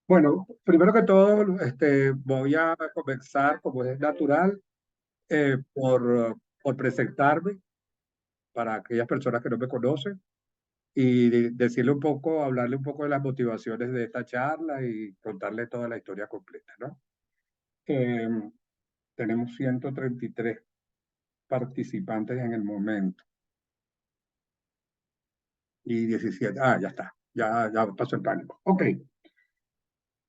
Bueno, primero que todo, voy a comenzar, como es natural, por presentarme para aquellas personas que no me conocen y decirle un poco, hablarle un poco de las motivaciones de esta charla y contarle toda la historia completa, ¿no? Eh, Tenemos 133 participantes en el momento y 17. Ya está, ya pasó el pánico. Ok.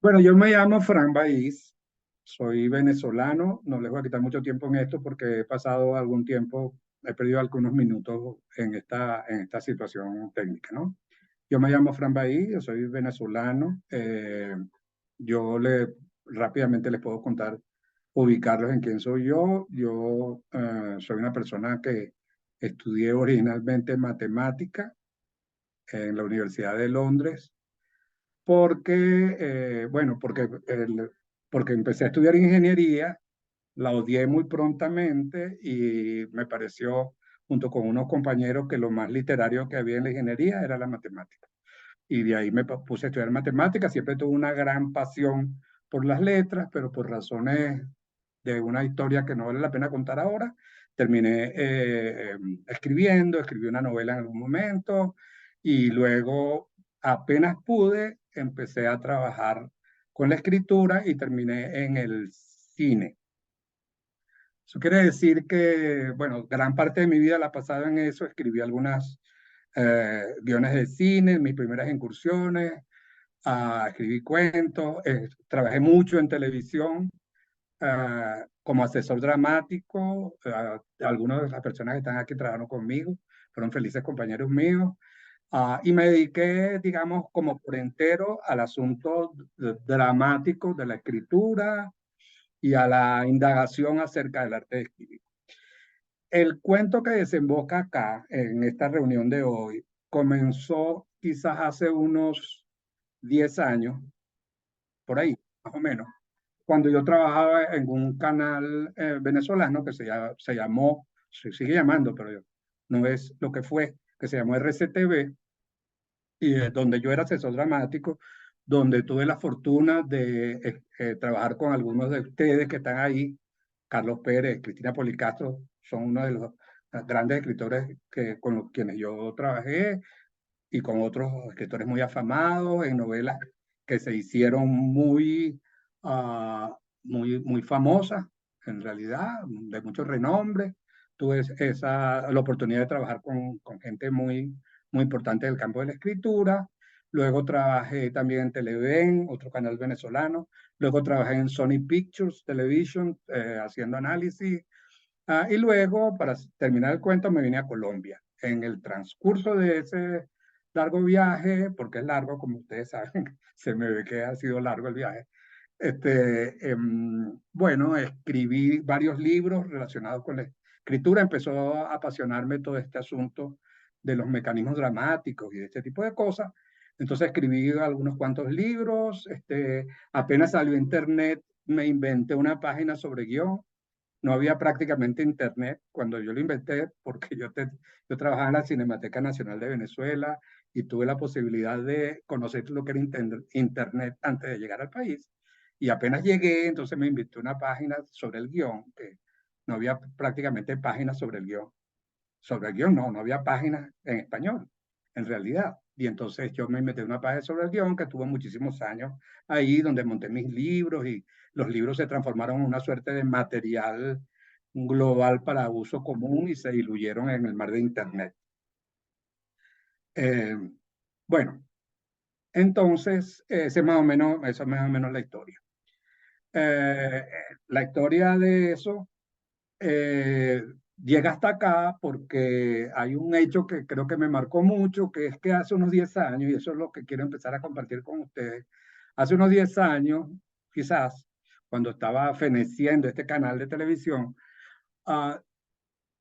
Bueno, yo me llamo Fran Baiz, soy venezolano, no les voy a quitar mucho tiempo en esto porque he pasado algún tiempo, he perdido algunos minutos en esta situación técnica, ¿no? Yo me llamo Fran Baiz, yo soy venezolano, yo rápidamente les puedo contar, ubicarlos en quién soy yo. Yo soy una persona que estudié originalmente matemática en la Universidad de Londres porque, bueno, porque empecé a estudiar ingeniería, la odié muy prontamente y me pareció, junto con unos compañeros, que lo más literario que había en la ingeniería era la matemática. Y de ahí me puse a estudiar matemáticas. Siempre tuve una gran pasión por las letras, pero por razones de una historia que no vale la pena contar ahora, terminé escribí una novela en algún momento y luego apenas pude, empecé a trabajar con la escritura y terminé en el cine. Eso quiere decir que, bueno, gran parte de mi vida la pasaba en eso. Escribí algunas guiones de cine, mis primeras incursiones, escribí cuentos, trabajé mucho en televisión como asesor dramático. Algunas de las personas que están aquí trabajaron conmigo, fueron felices compañeros míos. Y me dediqué, digamos, como por entero al asunto dramático de la escritura y a la indagación acerca del arte de escribir. El cuento que desemboca acá, en esta reunión de hoy, comenzó quizás hace unos 10 años, por ahí, más o menos, cuando yo trabajaba en un canal venezolano que se llamó, se sigue llamando, pero no es lo que fue, que se llamó RCTV, y donde yo era asesor dramático, donde tuve la fortuna de trabajar con algunos de ustedes que están ahí. Carlos Pérez, Cristina Policastro, son uno de los grandes escritores con los quienes yo trabajé, y con otros escritores muy afamados en novelas que se hicieron muy famosas, en realidad, de mucho renombre. Tuve la oportunidad de trabajar con gente muy importante del campo de la escritura. Luego trabajé también en Televen, otro canal venezolano. Luego trabajé en Sony Pictures Television, haciendo análisis. Y luego, para terminar el cuento, me vine a Colombia. En el transcurso de ese largo viaje, porque es largo, como ustedes saben, se me ve que ha sido largo el viaje. Bueno, escribí varios libros relacionados con la escritura. Empezó a apasionarme todo este asunto de los mecanismos dramáticos y de este tipo de cosas. Entonces escribí algunos cuantos libros. Apenas salió internet, me inventé una página sobre guión. No había prácticamente internet cuando yo lo inventé, porque yo trabajaba en la Cinemateca Nacional de Venezuela y tuve la posibilidad de conocer lo que era internet antes de llegar al país. Y apenas llegué, entonces me inventé una página sobre el guión, que no había prácticamente páginas sobre el guión. Sobre el guión no había páginas en español, en realidad. Y entonces yo me metí en una página sobre el guión que tuvo muchísimos años ahí, donde monté mis libros, y los libros se transformaron en una suerte de material global para uso común y se diluyeron en el mar de Internet. Eh, bueno, entonces esa es más o menos la historia. Eh, la historia de eso eh, llega hasta acá porque hay un hecho que creo que me marcó mucho, que es que hace unos 10 años, y eso es lo que quiero empezar a compartir con ustedes, hace unos 10 años, quizás, cuando estaba feneciendo este canal de televisión, uh,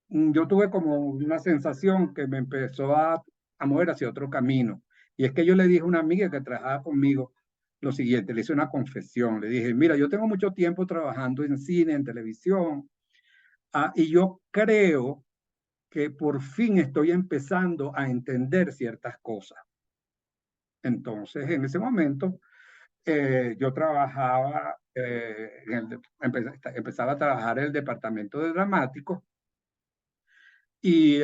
yo tuve como una sensación que me empezó a mover hacia otro camino. Y es que yo le dije a una amiga que trabajaba conmigo lo siguiente, le hice una confesión, le dije, mira, yo tengo mucho tiempo trabajando en cine, en televisión, y yo creo que por fin estoy empezando a entender ciertas cosas. Entonces, en ese momento, yo trabajaba, empezaba a trabajar en el departamento de dramático y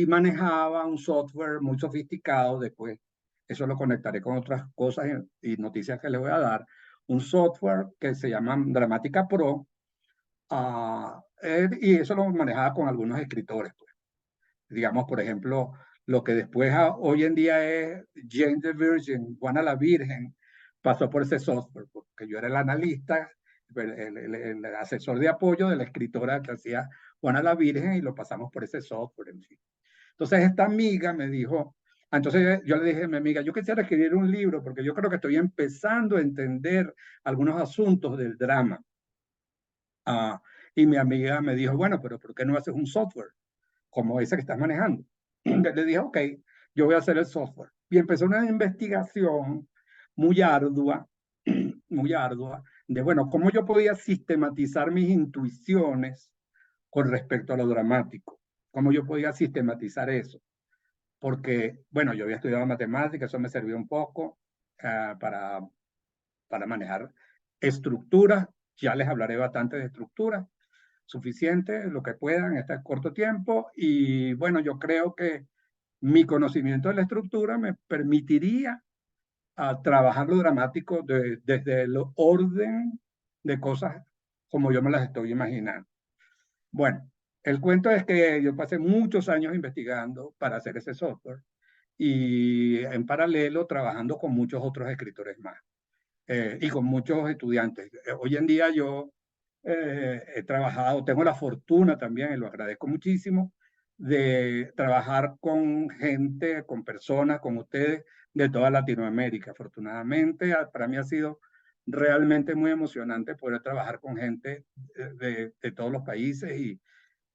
manejaba un software muy sofisticado. Después, eso lo conectaré con otras cosas y noticias que les voy a dar. Un software que se llama Dramática Pro, y eso lo manejaba con algunos escritores, pues. Digamos, por ejemplo, lo que después hoy en día es Jane the Virgin, Juana la Virgen, pasó por ese software, porque yo era el analista, el asesor de apoyo de la escritora que hacía Juana la Virgen y lo pasamos por ese software, en fin. Entonces esta amiga me dijo, entonces yo le dije a mi amiga, yo quisiera escribir un libro porque yo creo que estoy empezando a entender algunos asuntos del drama. Y mi amiga me dijo, bueno, pero ¿por qué no haces un software como ese que estás manejando? Le dije, ok, yo voy a hacer el software. Y empezó una investigación muy ardua, muy ardua, de, bueno, cómo yo podía sistematizar mis intuiciones con respecto a lo dramático, cómo yo podía sistematizar eso. Porque, bueno, yo había estudiado matemáticas, eso me sirvió un poco para manejar estructuras. Ya les hablaré bastante de estructuras, suficiente, lo que puedan en este corto tiempo. Y bueno, yo creo que mi conocimiento de la estructura me permitiría trabajar lo dramático desde el orden de cosas como yo me las estoy imaginando. Bueno, el cuento es que yo pasé muchos años investigando para hacer ese software y en paralelo trabajando con muchos otros escritores más y con muchos estudiantes. Hoy en día yo he trabajado, tengo la fortuna también, y lo agradezco muchísimo, de trabajar con gente, con personas, con ustedes de toda Latinoamérica. Afortunadamente, para mí ha sido realmente muy emocionante poder trabajar con gente de todos los países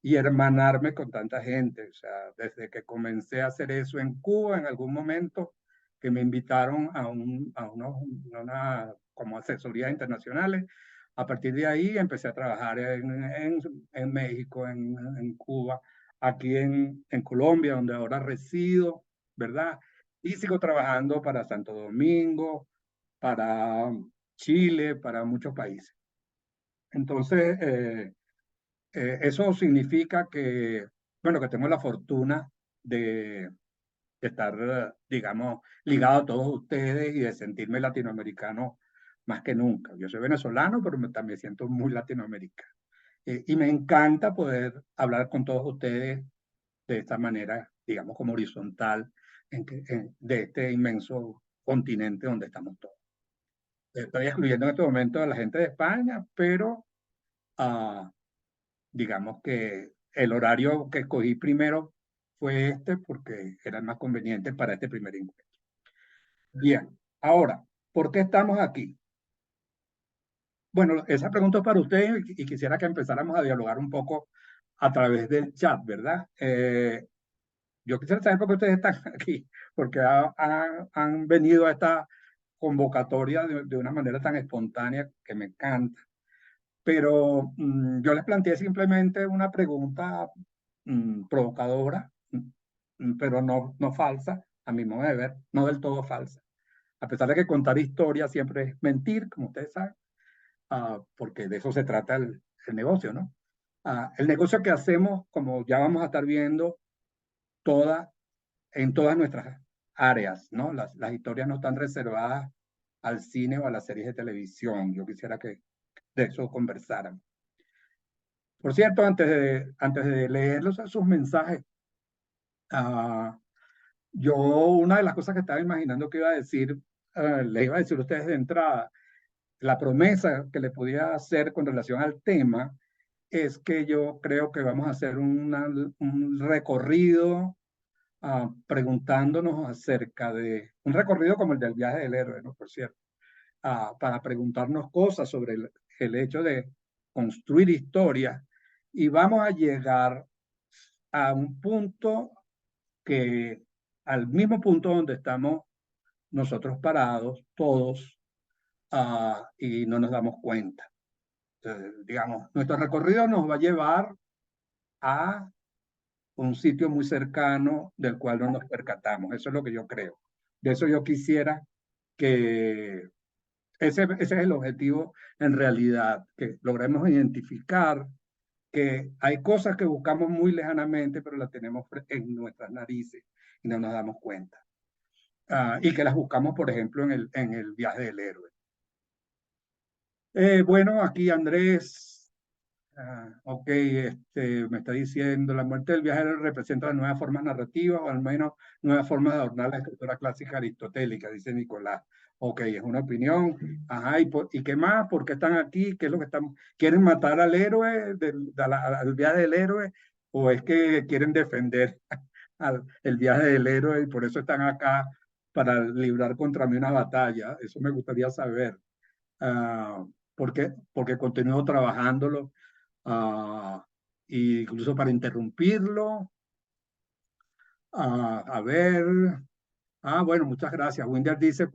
y hermanarme con tanta gente. O sea, desde que comencé a hacer eso en Cuba, en algún momento, que me invitaron una como asesorías internacionales. A partir de ahí empecé a trabajar en México, en Cuba, aquí en Colombia, donde ahora resido, ¿verdad? Y sigo trabajando para Santo Domingo, para Chile, para muchos países. Entonces, eso significa que, bueno, que tengo la fortuna de estar, digamos, ligado a todos ustedes y de sentirme latinoamericano más que nunca. Yo soy venezolano, pero también siento muy latinoamericano. Y me encanta poder hablar con todos ustedes de esta manera, digamos, como horizontal, de este inmenso continente donde estamos todos. Estoy excluyendo en este momento a la gente de España, pero digamos que el horario que escogí primero fue este porque era el más conveniente para este primer encuentro. Bien, ahora, ¿por qué estamos aquí? Bueno, esa pregunta es para ustedes y quisiera que empezáramos a dialogar un poco a través del chat, ¿verdad? Yo quisiera saber por qué ustedes están aquí, porque han venido a esta convocatoria de una manera tan espontánea que me encanta. Pero yo les planteé simplemente una pregunta provocadora, pero no falsa, a mi modo de ver, no del todo falsa. A pesar de que contar historias siempre es mentir, como ustedes saben, porque de eso se trata el negocio, ¿no? El negocio que hacemos, como ya vamos a estar viendo, toda, en todas nuestras áreas, ¿no? Las historias no están reservadas al cine o a las series de televisión. Yo quisiera que de eso conversáramos. Por cierto, antes de leerlos sus mensajes, yo una de las cosas que estaba imaginando que iba a decir, les iba a decir a ustedes de entrada, la promesa que le podía hacer con relación al tema es que yo creo que vamos a hacer un recorrido preguntándonos acerca de, un recorrido como el del viaje del héroe, ¿no? Por cierto, para preguntarnos cosas sobre el hecho de construir historias y vamos a llegar a un punto que, al mismo punto donde estamos nosotros parados, todos, y no nos damos cuenta. Entonces, digamos, nuestro recorrido nos va a llevar a un sitio muy cercano del cual no nos percatamos. Eso es lo que yo creo. De eso yo quisiera que ese es el objetivo en realidad, que logremos identificar que hay cosas que buscamos muy lejanamente, pero las tenemos en nuestras narices y no nos damos cuenta. Y que las buscamos, por ejemplo, en el viaje del héroe. Bueno, aquí Andrés, ok, me está diciendo, la muerte del viajero representa nuevas formas narrativas o al menos nuevas formas de adornar la escritura clásica aristotélica, dice Nicolás. Ok, es una opinión. Ajá, ¿y qué más? ¿Por qué están aquí? ¿Qué es lo que están? ¿Quieren matar al héroe, al viaje del héroe? ¿O es que quieren defender el viaje del héroe y por eso están acá para librar contra mí una batalla? Eso me gustaría saber. Uh, porque continúo trabajándolo, uh, incluso para interrumpirlo. A ver, bueno, muchas gracias. Winder dice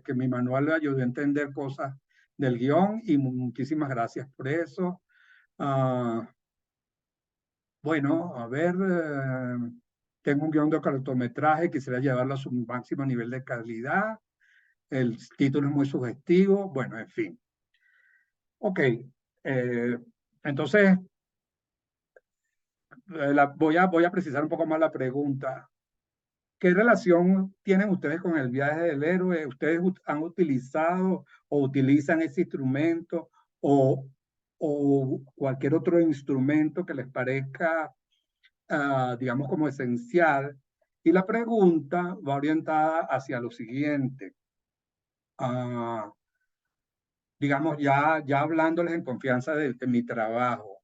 que mi manual le ayudó a entender cosas del guión y muchísimas gracias por eso. Bueno, a ver, tengo un guión de cortometraje, quisiera llevarlo a su máximo nivel de calidad. El título es muy sugestivo. Bueno, en fin. Ok, entonces voy a precisar un poco más la pregunta. ¿Qué relación tienen ustedes con el viaje del héroe? ¿Ustedes han utilizado o utilizan ese instrumento o cualquier otro instrumento que les parezca, digamos, como esencial? Y la pregunta va orientada hacia lo siguiente. Digamos, ya hablándoles en confianza de mi trabajo.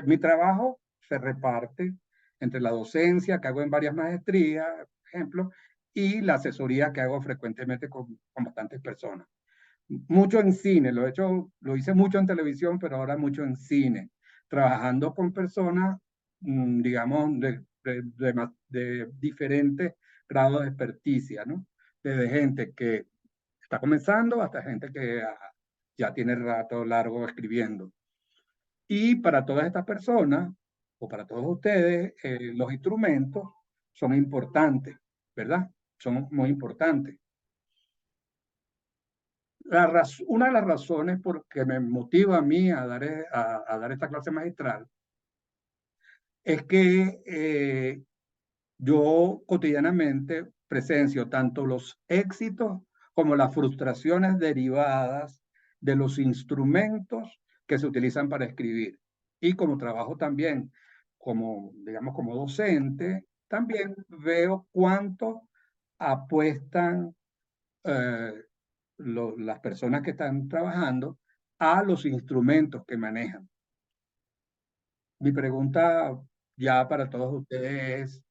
Mi trabajo se reparte entre la docencia que hago en varias maestrías, por ejemplo, y la asesoría que hago frecuentemente con bastantes personas. Mucho en cine, lo hice mucho en televisión, pero ahora mucho en cine, trabajando con personas, digamos, de diferentes grados de experticia, ¿no? Desde gente que está comenzando hasta gente que ya tiene rato largo escribiendo. Y para todas estas personas, o para todos ustedes, los instrumentos son importantes, ¿verdad? Son muy importantes. Una de las razones por que me motiva a mí a dar esta clase magistral es que yo cotidianamente presencio tanto los éxitos como las frustraciones derivadas de los instrumentos que se utilizan para escribir. Y como trabajo también como, digamos, como docente, también veo cuánto apuestan las personas que están trabajando a los instrumentos que manejan. Mi pregunta ya para todos ustedes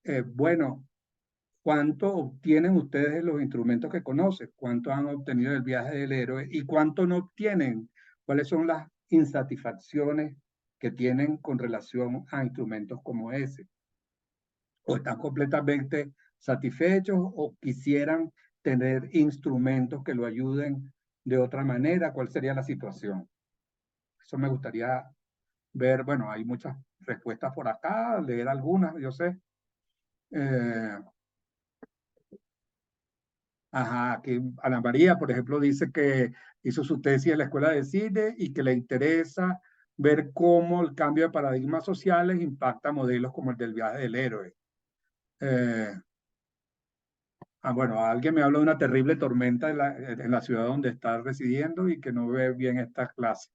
es, bueno, ¿cuánto obtienen ustedes de los instrumentos que conocen? ¿Cuánto han obtenido del viaje del héroe? ¿Y cuánto no obtienen? ¿Cuáles son las insatisfacciones que tienen con relación a instrumentos como ese? ¿O están completamente satisfechos o quisieran tener instrumentos que lo ayuden de otra manera? ¿Cuál sería la situación? Eso me gustaría ver. Bueno, hay muchas respuestas por acá, leer algunas, yo sé. Ajá, aquí Ana María, por ejemplo, dice que hizo su tesis en la Escuela de Cine y que le interesa ver cómo el cambio de paradigmas sociales impacta modelos como el del viaje del héroe. Eh, bueno, alguien me habló de una terrible tormenta en la ciudad donde está residiendo y que no ve bien estas clases.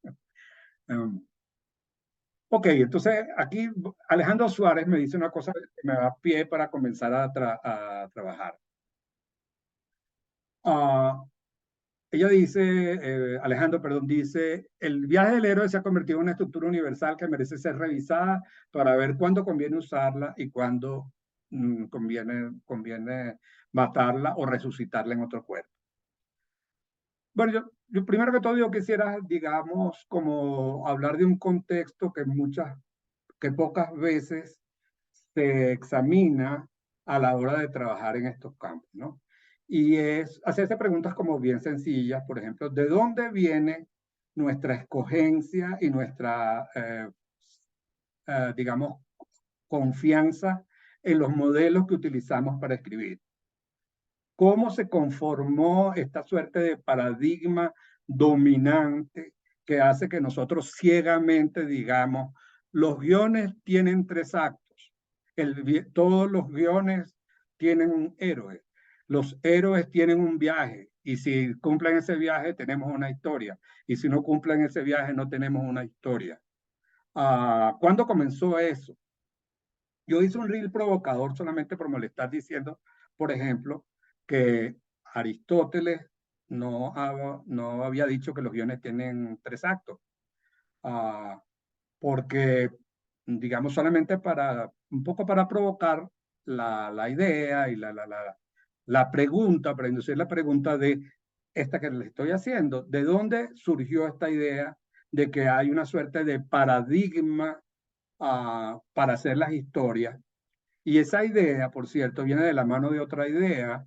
Ok, entonces aquí Alejandro Suárez me dice una cosa que me da pie para comenzar a trabajar. Uh, Ella dice, Alejandro, perdón, dice, el viaje del héroe se ha convertido en una estructura universal que merece ser revisada para ver cuándo conviene usarla y cuándo conviene matarla o resucitarla en otro cuerpo. Bueno, yo primero que todo yo quisiera, digamos, como hablar de un contexto que pocas veces se examina a la hora de trabajar en estos campos, ¿no? Y es hacerse preguntas como bien sencillas, por ejemplo, ¿de dónde viene nuestra escogencia y nuestra, digamos, confianza en los modelos que utilizamos para escribir? cómo se conformó esta suerte de paradigma dominante que hace que nosotros ciegamente digamos, los guiones tienen 3 actos, todos los guiones tienen un héroe, los héroes tienen un viaje, y si cumplen ese viaje tenemos una historia, y si no cumplen ese viaje no tenemos una historia. ¿Cuándo comenzó eso? Yo hice un reel provocador solamente por molestar diciendo, por ejemplo, que Aristóteles no había dicho que los guiones tienen 3 actos, uh, porque, digamos, solamente un poco para provocar la idea y la pregunta, para inducir la pregunta de esta que les estoy haciendo, ¿de dónde surgió esta idea de que hay una suerte de paradigma para hacer las historias? Y esa idea, por cierto, viene de la mano de otra idea,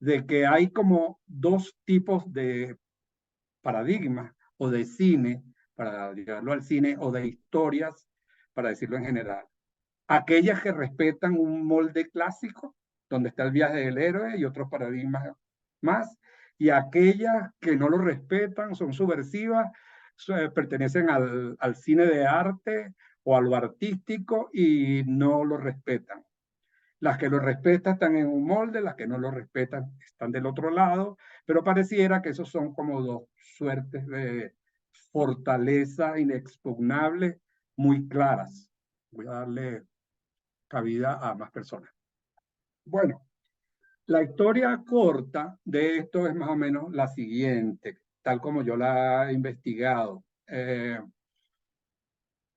de que hay como 2 tipos de paradigmas o de cine, para llevarlo al cine, o de historias, para decirlo en general. Aquellas que respetan un molde clásico, donde está el viaje del héroe y otros paradigmas más, y aquellas que no lo respetan, son subversivas, pertenecen al cine de arte o a lo artístico y no lo respetan. Las que lo respetan están en un molde, las que no lo respetan están del otro lado, pero pareciera que esos son como 2 suertes de fortaleza inexpugnable muy claras. Voy a darle cabida a más personas. Bueno, la historia corta de esto es más o menos la siguiente, tal como yo la he investigado.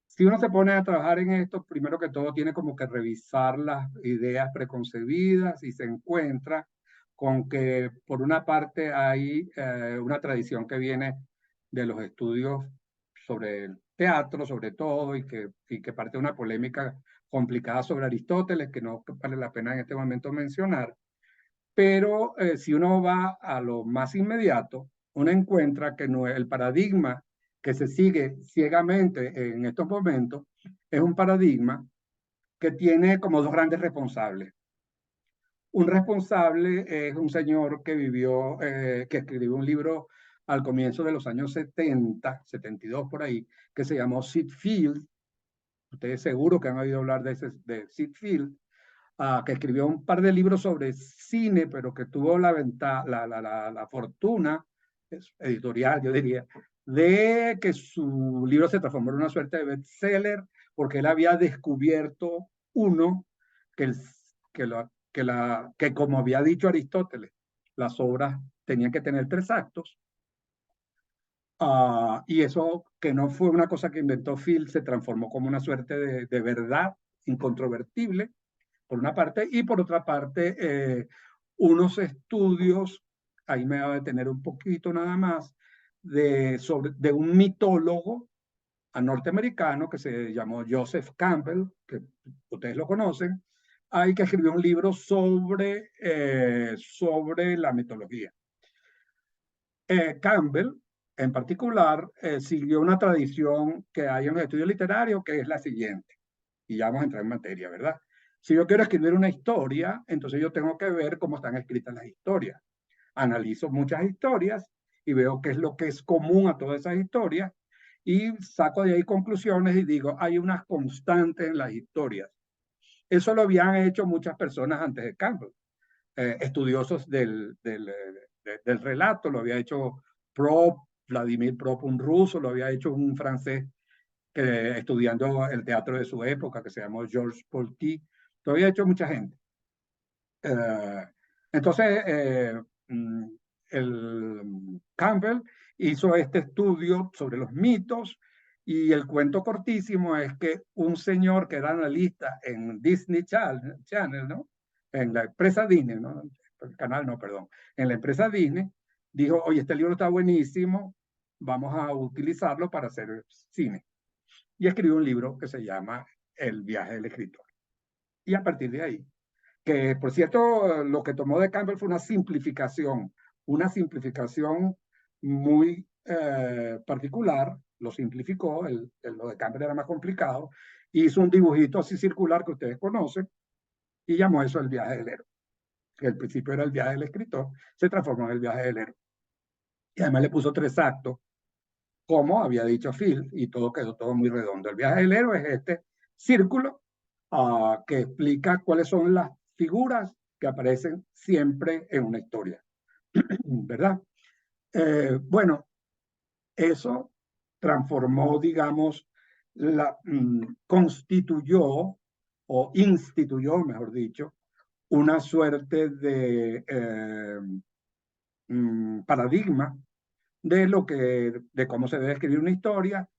Si uno se pone a trabajar en esto, primero que todo tiene como que revisar las ideas preconcebidas y se encuentra con que por una parte hay una tradición que viene de los estudios sobre el teatro, sobre todo, y que parte de una polémica complicada sobre Aristóteles, que no vale la pena en este momento mencionar. Pero si uno va a lo más inmediato, uno encuentra que no, el paradigma que se sigue ciegamente en estos momentos es un paradigma que tiene como 2 grandes responsables. Un responsable es un señor que vivió, que escribió un libro al comienzo de los años 70, 72 por ahí, que se llamó Sid Field. Ustedes seguro que han oído hablar de Sid Field, que escribió un par de libros sobre cine, pero que tuvo la fortuna editorial, yo diría, de que su libro se transformó en una suerte de bestseller, porque él había descubierto uno que, que como había dicho Aristóteles, las obras tenían que tener 3 actos. Y eso, que no fue una cosa que inventó Phil, se transformó como una suerte de verdad incontrovertible, por una parte, y por otra parte, unos estudios, ahí me voy a detener un poquito nada más, de un mitólogo norteamericano que se llamó Joseph Campbell, que ustedes lo conocen, ahí que escribió un libro sobre la mitología. Campbell, en particular, siguió una tradición que hay en el estudio literario, que es la siguiente, y ya vamos a entrar en materia, ¿verdad? Si yo quiero escribir una historia, entonces yo tengo que ver cómo están escritas las historias. Analizo muchas historias y veo qué es lo que es común a todas esas historias y saco de ahí conclusiones y digo, hay unas constantes en las historias. Eso lo habían hecho muchas personas antes de Campbell, estudiosos del relato, lo había hecho Prop, Vladimir Prop, un ruso, lo había hecho un francés estudiando el teatro de su época, que se llamó Georges Polti, lo había hecho mucha gente. Entonces, el Campbell hizo este estudio sobre los mitos y el cuento cortísimo es que un señor que era analista en Disney Channel, ¿no? En la empresa Disney, ¿no? El canal no, perdón. En la empresa Disney dijo, oye, este libro está buenísimo, vamos a utilizarlo para hacer cine. Y escribió un libro que se llama El viaje del escritor. Y a partir de ahí, que por cierto, lo que tomó de Campbell fue una simplificación muy particular, lo simplificó, lo de Campbell era más complicado, hizo un dibujito así circular que ustedes conocen y llamó eso el viaje del héroe. que al principio era el viaje del escritor, se transformó en el viaje del héroe. Y además le puso 3 actos, como había dicho Phil, y todo quedó todo muy redondo. El viaje del héroe es este círculo que explica cuáles son las figuras que aparecen siempre en una historia, ¿verdad? Bueno, eso transformó, digamos, constituyó o instituyó, mejor dicho, una suerte de paradigma de cómo se debe escribir una historia,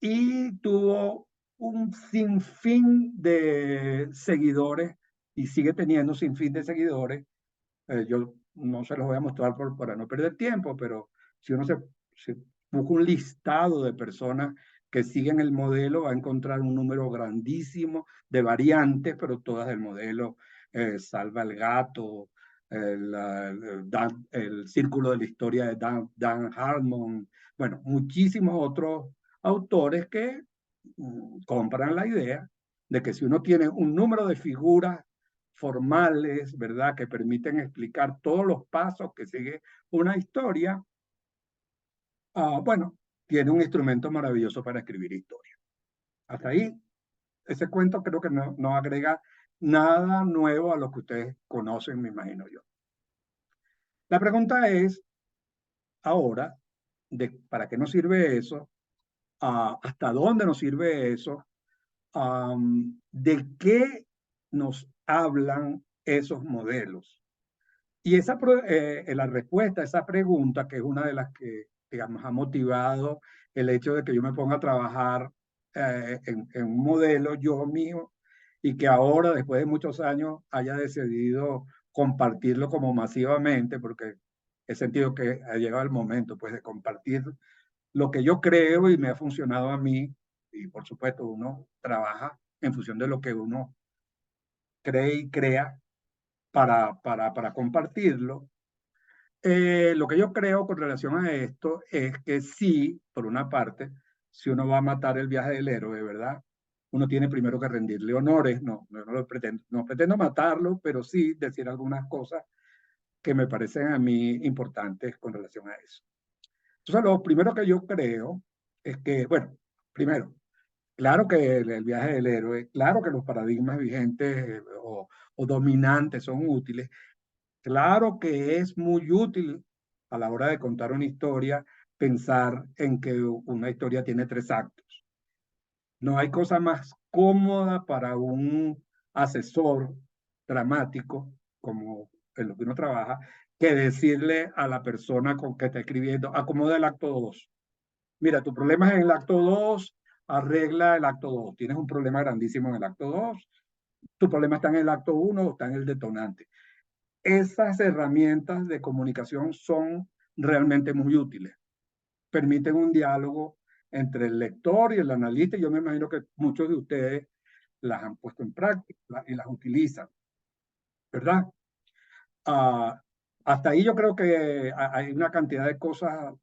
y tuvo un sinfín de seguidores y sigue teniendo un sinfín de seguidores. Yo no se los voy a mostrar para no perder tiempo, pero si uno se busca un listado de personas que siguen el modelo, va a encontrar un número grandísimo de variantes, pero todas del modelo. Salva el gato, el círculo de la historia de Dan Harmon, bueno, muchísimos otros autores que compran la idea de que si uno tiene un número de figuras formales, ¿verdad?, que permiten explicar todos los pasos que sigue una historia, bueno, tiene un instrumento maravilloso para escribir historia. Hasta ahí, ese cuento creo que no agrega nada nuevo a lo que ustedes conocen, me imagino yo. La pregunta es, ahora, ¿para qué nos sirve eso? ¿Hasta dónde nos sirve eso? ¿De qué nos hablan esos modelos? Y la respuesta a esa pregunta, que es una de las que, digamos, ha motivado el hecho de que yo me ponga a trabajar en un modelo yo mío, y que ahora, después de muchos años, haya decidido compartirlo como masivamente, porque he sentido que ha llegado el momento, pues, de compartir lo que yo creo y me ha funcionado a mí. Y por supuesto, uno trabaja en función de lo que uno cree y crea para compartirlo. Lo que yo creo con relación a esto es que sí, por una parte, si uno va a matar el viaje del héroe, ¿verdad? Uno tiene primero que rendirle honores. No pretendo matarlo, pero sí decir algunas cosas que me parecen a mí importantes con relación a eso. Entonces, lo primero que yo creo es que, bueno, primero, claro que el viaje del héroe, claro que los paradigmas vigentes o dominantes son útiles. Claro que es muy útil a la hora de contar una historia pensar en que una historia tiene 3 actos. No hay cosa más cómoda para un asesor dramático, como en lo que uno trabaja, que decirle a la persona con que está escribiendo: acomoda el acto 2. Mira, tu problema es en el acto 2, arregla el acto 2. Tienes un problema grandísimo en el acto 2, tu problema está en el acto 1 o está en el detonante. Esas herramientas de comunicación son realmente muy útiles. Permiten un diálogo entre el lector y el analista, y yo me imagino que muchos de ustedes las han puesto en práctica y las utilizan, ¿verdad? Hasta ahí yo creo que hay una cantidad de cosas,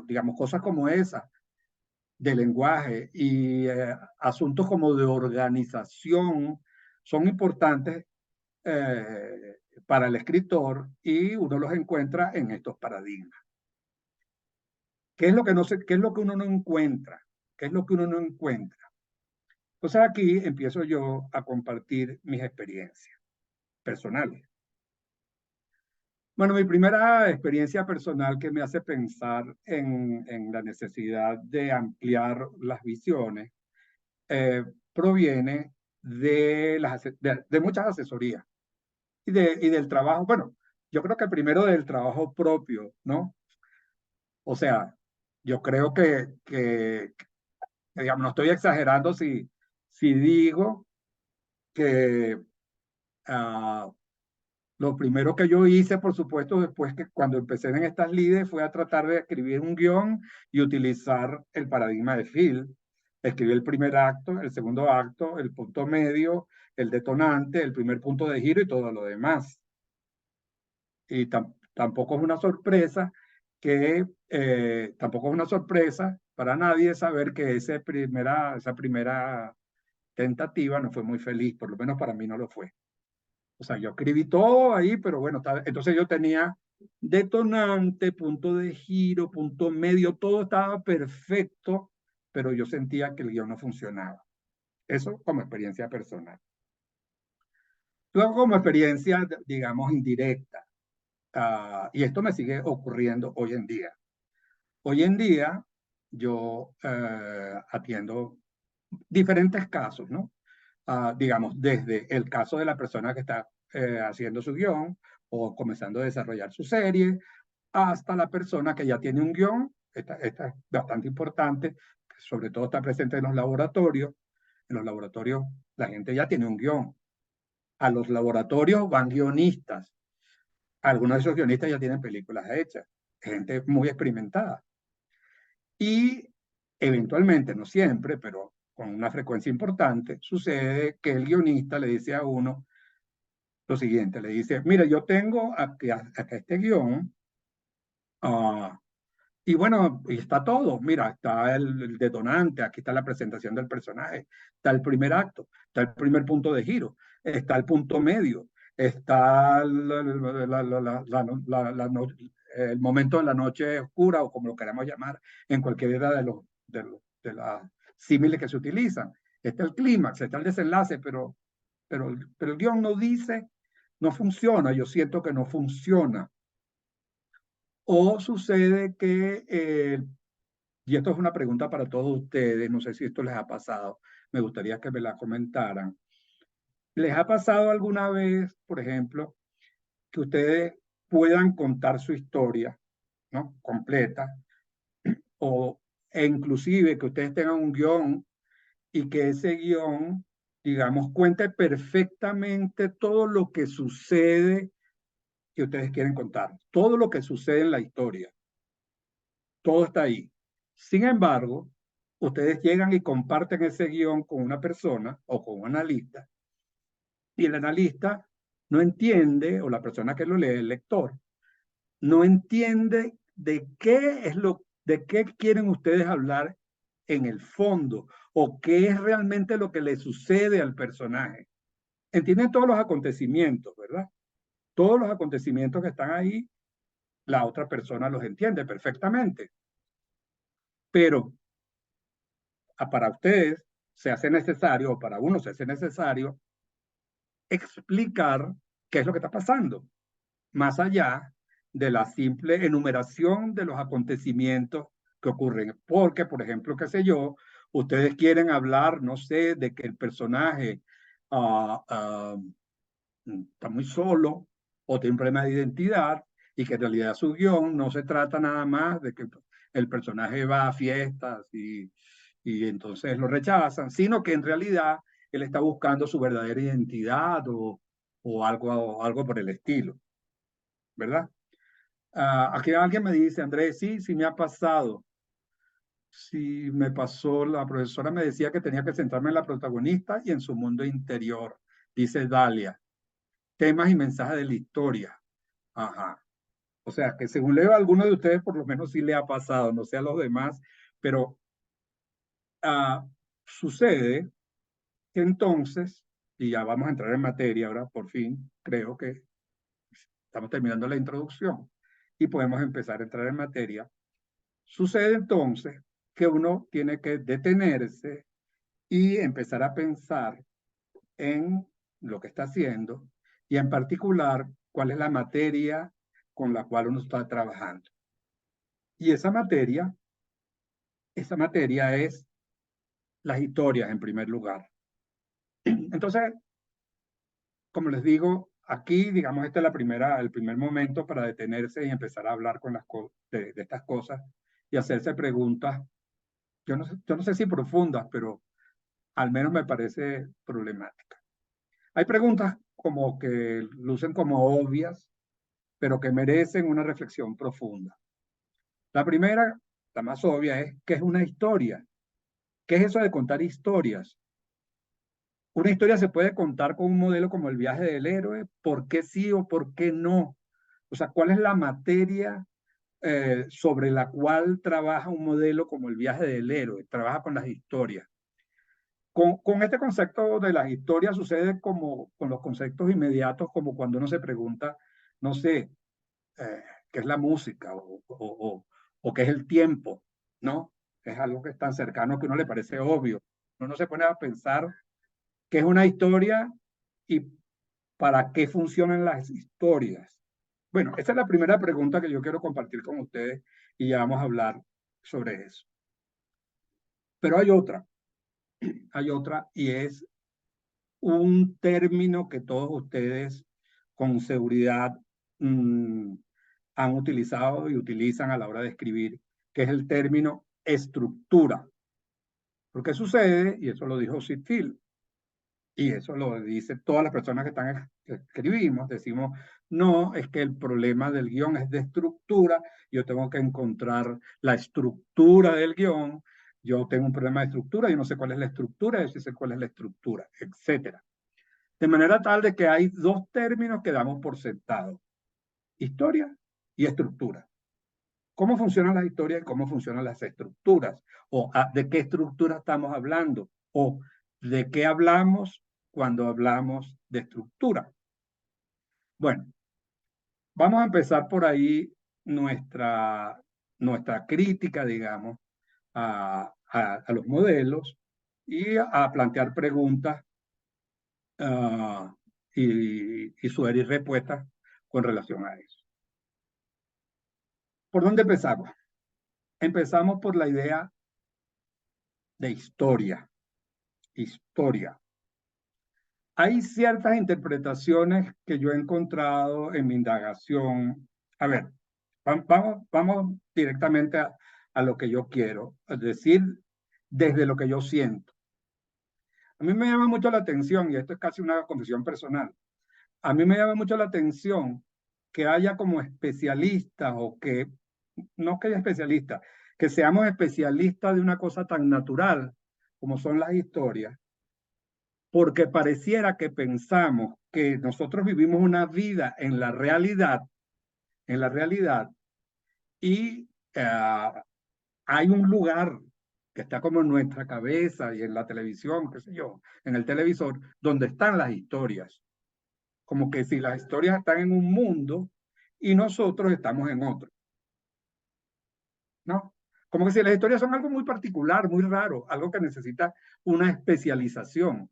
digamos, cosas como esas, de lenguaje y asuntos como de organización, son importantes para el escritor, y uno los encuentra en estos paradigmas. ¿Qué es lo que qué es lo que uno no encuentra? ¿Qué es lo que uno no encuentra? Entonces aquí empiezo yo a compartir mis experiencias personales. Bueno, mi primera experiencia personal que me hace pensar en la necesidad de ampliar las visiones proviene de muchas asesorías y del trabajo. Bueno, yo creo que primero del trabajo propio, ¿no? O sea, yo creo que digamos, no estoy exagerando si digo que lo primero que yo hice, por supuesto, después que cuando empecé en estas lides, fue a tratar de escribir un guión y utilizar el paradigma de Phil. Escribí el primer acto, el segundo acto, el punto medio, el detonante, el primer punto de giro y todo lo demás. Y tampoco es una sorpresa tampoco es una sorpresa para nadie saber que esa primera tentativa no fue muy feliz, por lo menos para mí no lo fue. O sea, yo escribí todo ahí, pero bueno, entonces yo tenía detonante, punto de giro, punto medio, todo estaba perfecto, pero yo sentía que el guión no funcionaba. Eso como experiencia personal. Luego como experiencia, digamos, indirecta. Y esto me sigue ocurriendo hoy en día. Hoy en día yo atiendo diferentes casos, ¿no? Digamos, desde el caso de la persona que está haciendo su guión o comenzando a desarrollar su serie, hasta la persona que ya tiene un guión. Esta es bastante importante, sobre todo está presente en los laboratorios. En los laboratorios la gente ya tiene un guión. A los laboratorios van guionistas. Algunos de esos guionistas ya tienen películas hechas. Gente muy experimentada. Y eventualmente, no siempre, pero con una frecuencia importante, sucede que el guionista le dice a uno lo siguiente, le dice, mira, yo tengo acá este guión, uh, y bueno, y está todo, mira, está el detonante, aquí está la presentación del personaje, está el primer acto, está el primer punto de giro, está el punto medio, está el momento de la noche oscura, o como lo queramos llamar, en cualquiera de las símiles que se utilizan. Está el clímax, está el desenlace, pero el guión no dice, no funciona, yo siento que no funciona. O sucede que y esto es una pregunta para todos ustedes, no sé si esto les ha pasado, me gustaría que me la comentaran. ¿Les ha pasado alguna vez, por ejemplo, que ustedes puedan contar su historia, ¿no? Completa, o inclusive que ustedes tengan un guión y que ese guión, digamos, cuente perfectamente todo lo que sucede que ustedes quieren contar, todo lo que sucede en la historia? Todo está ahí. Sin embargo, ustedes llegan y comparten ese guión con una persona o con un analista, y el analista no entiende, o la persona que lo lee, el lector, no entiende de qué quieren ustedes hablar en el fondo, o qué es realmente lo que le sucede al personaje. Entienden todos los acontecimientos, ¿verdad? Todos los acontecimientos que están ahí, la otra persona los entiende perfectamente. Pero para ustedes se hace necesario, o para uno se hace necesario, explicar qué es lo que está pasando, más allá de la simple enumeración de los acontecimientos que ocurren. Porque, por ejemplo, qué sé yo, ustedes quieren hablar, no sé, de que el personaje está muy solo o tiene un problema de identidad, y que en realidad su guión no se trata nada más de que el personaje va a fiestas y entonces lo rechazan, sino que en realidad él está buscando su verdadera identidad o algo por el estilo, ¿verdad? Aquí alguien me dice, Andrés, sí, sí me ha pasado. Sí me pasó, la profesora me decía que tenía que centrarme en la protagonista y en su mundo interior, dice Dalia. Temas y mensajes de la historia. Ajá. O sea, que según leo a alguno de ustedes, por lo menos sí le ha pasado, no sé a los demás, pero sucede que entonces, y ya vamos a entrar en materia ahora, por fin, creo que estamos terminando la introducción y podemos empezar a entrar en materia. Sucede entonces que uno tiene que detenerse y empezar a pensar en lo que está haciendo, y en particular cuál es la materia con la cual uno está trabajando. Y esa materia es las historias en primer lugar. Entonces, como les digo, aquí, digamos, este es el primer momento para detenerse y empezar a hablar de estas cosas y hacerse preguntas, yo no sé si profundas, pero al menos me parece problemática. Hay preguntas como que lucen como obvias, pero que merecen una reflexión profunda. La primera, la más obvia, es ¿qué es una historia? ¿Qué es eso de contar historias? Una historia se puede contar con un modelo como el viaje del héroe. ¿Por qué sí o por qué no? O sea, ¿cuál es la materia sobre la cual trabaja un modelo como el viaje del héroe? Trabaja con las historias. Con este concepto de las historias sucede como con los conceptos inmediatos, como cuando uno se pregunta, no sé, qué es la música o qué es el tiempo, ¿no? Es algo que es tan cercano que uno le parece obvio. Uno se pone a pensar qué es una historia y para qué funcionan las historias. Bueno, esa es la primera pregunta que yo quiero compartir con ustedes y ya vamos a hablar sobre eso. Pero hay otra y es un término que todos ustedes con seguridad mmm, han utilizado y utilizan a la hora de escribir, que es el término estructura. Porque sucede, y eso lo dijo Sid Field, y eso lo dicen todas las personas que escribimos, decimos, no, es que el problema del guión es de estructura, yo tengo que encontrar la estructura del guión, yo tengo un problema de estructura, yo no sé cuál es la estructura, yo sí sé cuál es la estructura, etcétera. De manera tal de que hay dos términos que damos por sentado, historia y estructura. ¿Cómo funcionan las historias y cómo funcionan las estructuras? O de qué estructura estamos hablando, o de qué hablamos cuando hablamos de estructura. Bueno, vamos a empezar por ahí nuestra crítica, digamos, a los modelos y a plantear preguntas y sugerir respuestas con relación a eso. ¿Por dónde empezamos? Empezamos por la idea de historia. Historia. Hay ciertas interpretaciones que yo he encontrado en mi indagación. A ver, vamos directamente a lo que yo quiero, es decir, desde lo que yo siento. A mí me llama mucho la atención, y esto es casi una confesión personal, a mí me llama mucho la atención que haya como especialistas o que, no que haya especialistas, que seamos especialistas de una cosa tan natural como son las historias, porque pareciera que pensamos que nosotros vivimos una vida en la realidad, y hay un lugar que está como en nuestra cabeza y en la televisión, qué sé yo, en el televisor, donde están las historias. Como que si las historias están en un mundo y nosotros estamos en otro, ¿no? Como que si las historias son algo muy particular, muy raro, algo que necesita una especialización.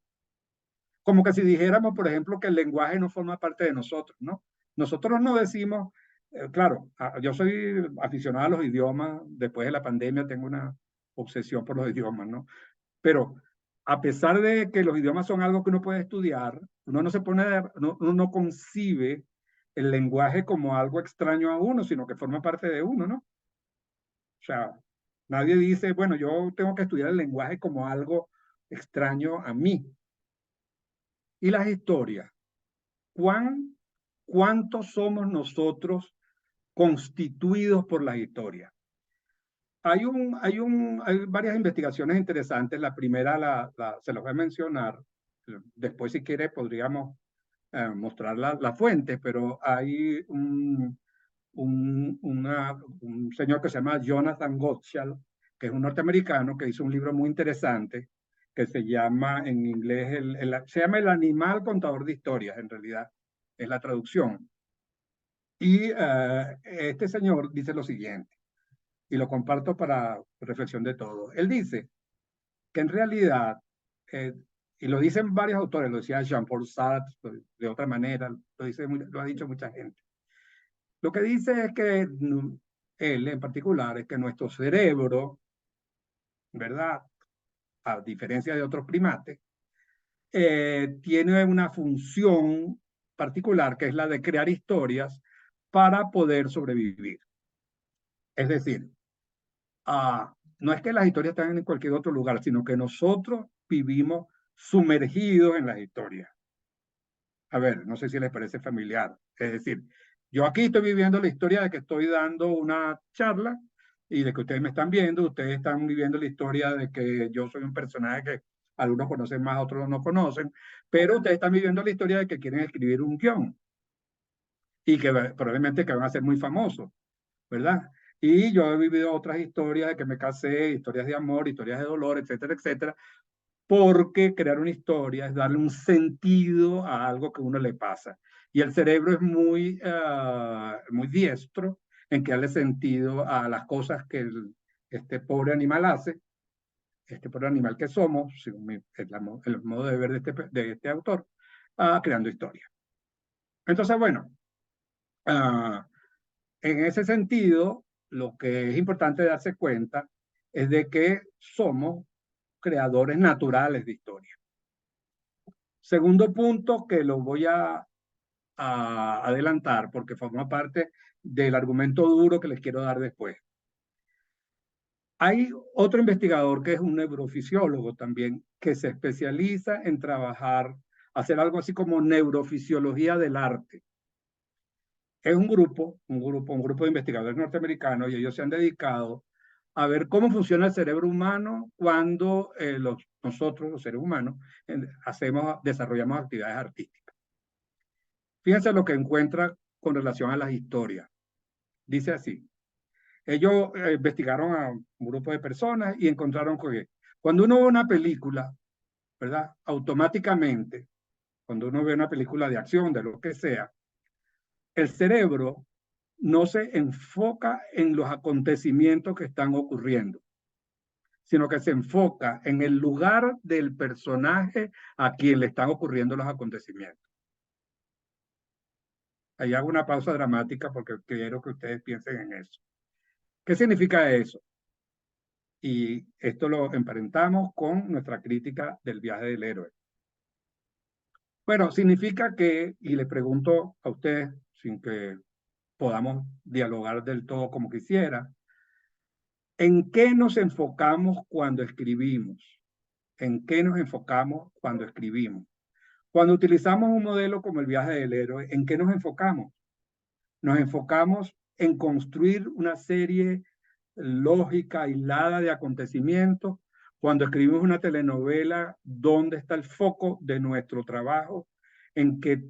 Como que si dijéramos, por ejemplo, que el lenguaje no forma parte de nosotros, ¿no? Nosotros no decimos, claro, yo soy aficionado a los idiomas, después de la pandemia tengo una obsesión por los idiomas, ¿no? Pero a pesar de que los idiomas son algo que uno puede estudiar, uno no se pone, uno no concibe el lenguaje como algo extraño a uno, sino que forma parte de uno, ¿no? O sea, nadie dice, bueno, yo tengo que estudiar el lenguaje como algo extraño a mí. Y las historias, ¿cuántos somos nosotros constituidos por las historias? Hay varias investigaciones interesantes. La primera se los voy a mencionar. Después, si quiere, podríamos mostrar la fuente, pero hay un señor que se llama Jonathan Gottschall, que es un norteamericano, que hizo un libro muy interesante que se llama en inglés, se llama El animal contador de historias, en realidad es la traducción. Y este señor dice lo siguiente, y lo comparto para reflexión de todo. Él dice que en realidad, eh, y lo dicen varios autores, lo decía Jean-Paul Sartre de otra manera, lo ha dicho mucha gente. Lo que dice es que él en particular es que nuestro cerebro, ¿verdad? A diferencia de otros primates, tiene una función particular que es la de crear historias para poder sobrevivir. Es decir, no es que las historias están en cualquier otro lugar, sino que nosotros vivimos sumergidos en las historias. A ver, no sé si les parece familiar. Es decir, yo aquí estoy viviendo la historia de que estoy dando una charla y de que ustedes me están viendo, ustedes están viviendo la historia de que yo soy un personaje que algunos conocen más, otros no conocen, pero ustedes están viviendo la historia de que quieren escribir un guión y que probablemente que van a ser muy famosos, ¿verdad? Y yo he vivido otras historias de que me casé, historias de amor, historias de dolor, etcétera, etcétera. porque crear una historia es darle un sentido a algo que a uno le pasa. Y el cerebro es muy diestro en que darle sentido a las cosas que este pobre animal hace, este pobre animal que somos, según el modo de ver de este autor, creando historia. Entonces, bueno, en ese sentido, lo que es importante darse cuenta es de que somos creadores naturales de historia. Segundo punto que lo voy a adelantar porque forma parte del argumento duro que les quiero dar después. Hay otro investigador que es un neurofisiólogo también, que se especializa en trabajar, hacer algo así como neurofisiología del arte. Es un grupo de investigadores norteamericanos y ellos se han dedicado a ver cómo funciona el cerebro humano cuando nosotros, los seres humanos, desarrollamos actividades artísticas. Fíjense lo que encuentra con relación a las historias. Dice así, ellos investigaron a un grupo de personas y encontraron que cuando uno ve una película, ¿verdad? Automáticamente, cuando uno ve una película de acción, de lo que sea, el cerebro no se enfoca en los acontecimientos que están ocurriendo, sino que se enfoca en el lugar del personaje a quien le están ocurriendo los acontecimientos. Ahí hago una pausa dramática porque quiero que ustedes piensen en eso. ¿Qué significa eso? Y esto lo emparentamos con nuestra crítica del viaje del héroe. Bueno, significa que, y le pregunto a ustedes, sin que podamos dialogar del todo como quisiera, ¿en qué nos enfocamos cuando escribimos? ¿En qué nos enfocamos cuando escribimos? Cuando utilizamos un modelo como el viaje del héroe, ¿en qué nos enfocamos? Nos enfocamos en construir una serie lógica, aislada de acontecimientos. Cuando escribimos una telenovela, ¿dónde está el foco de nuestro trabajo? En que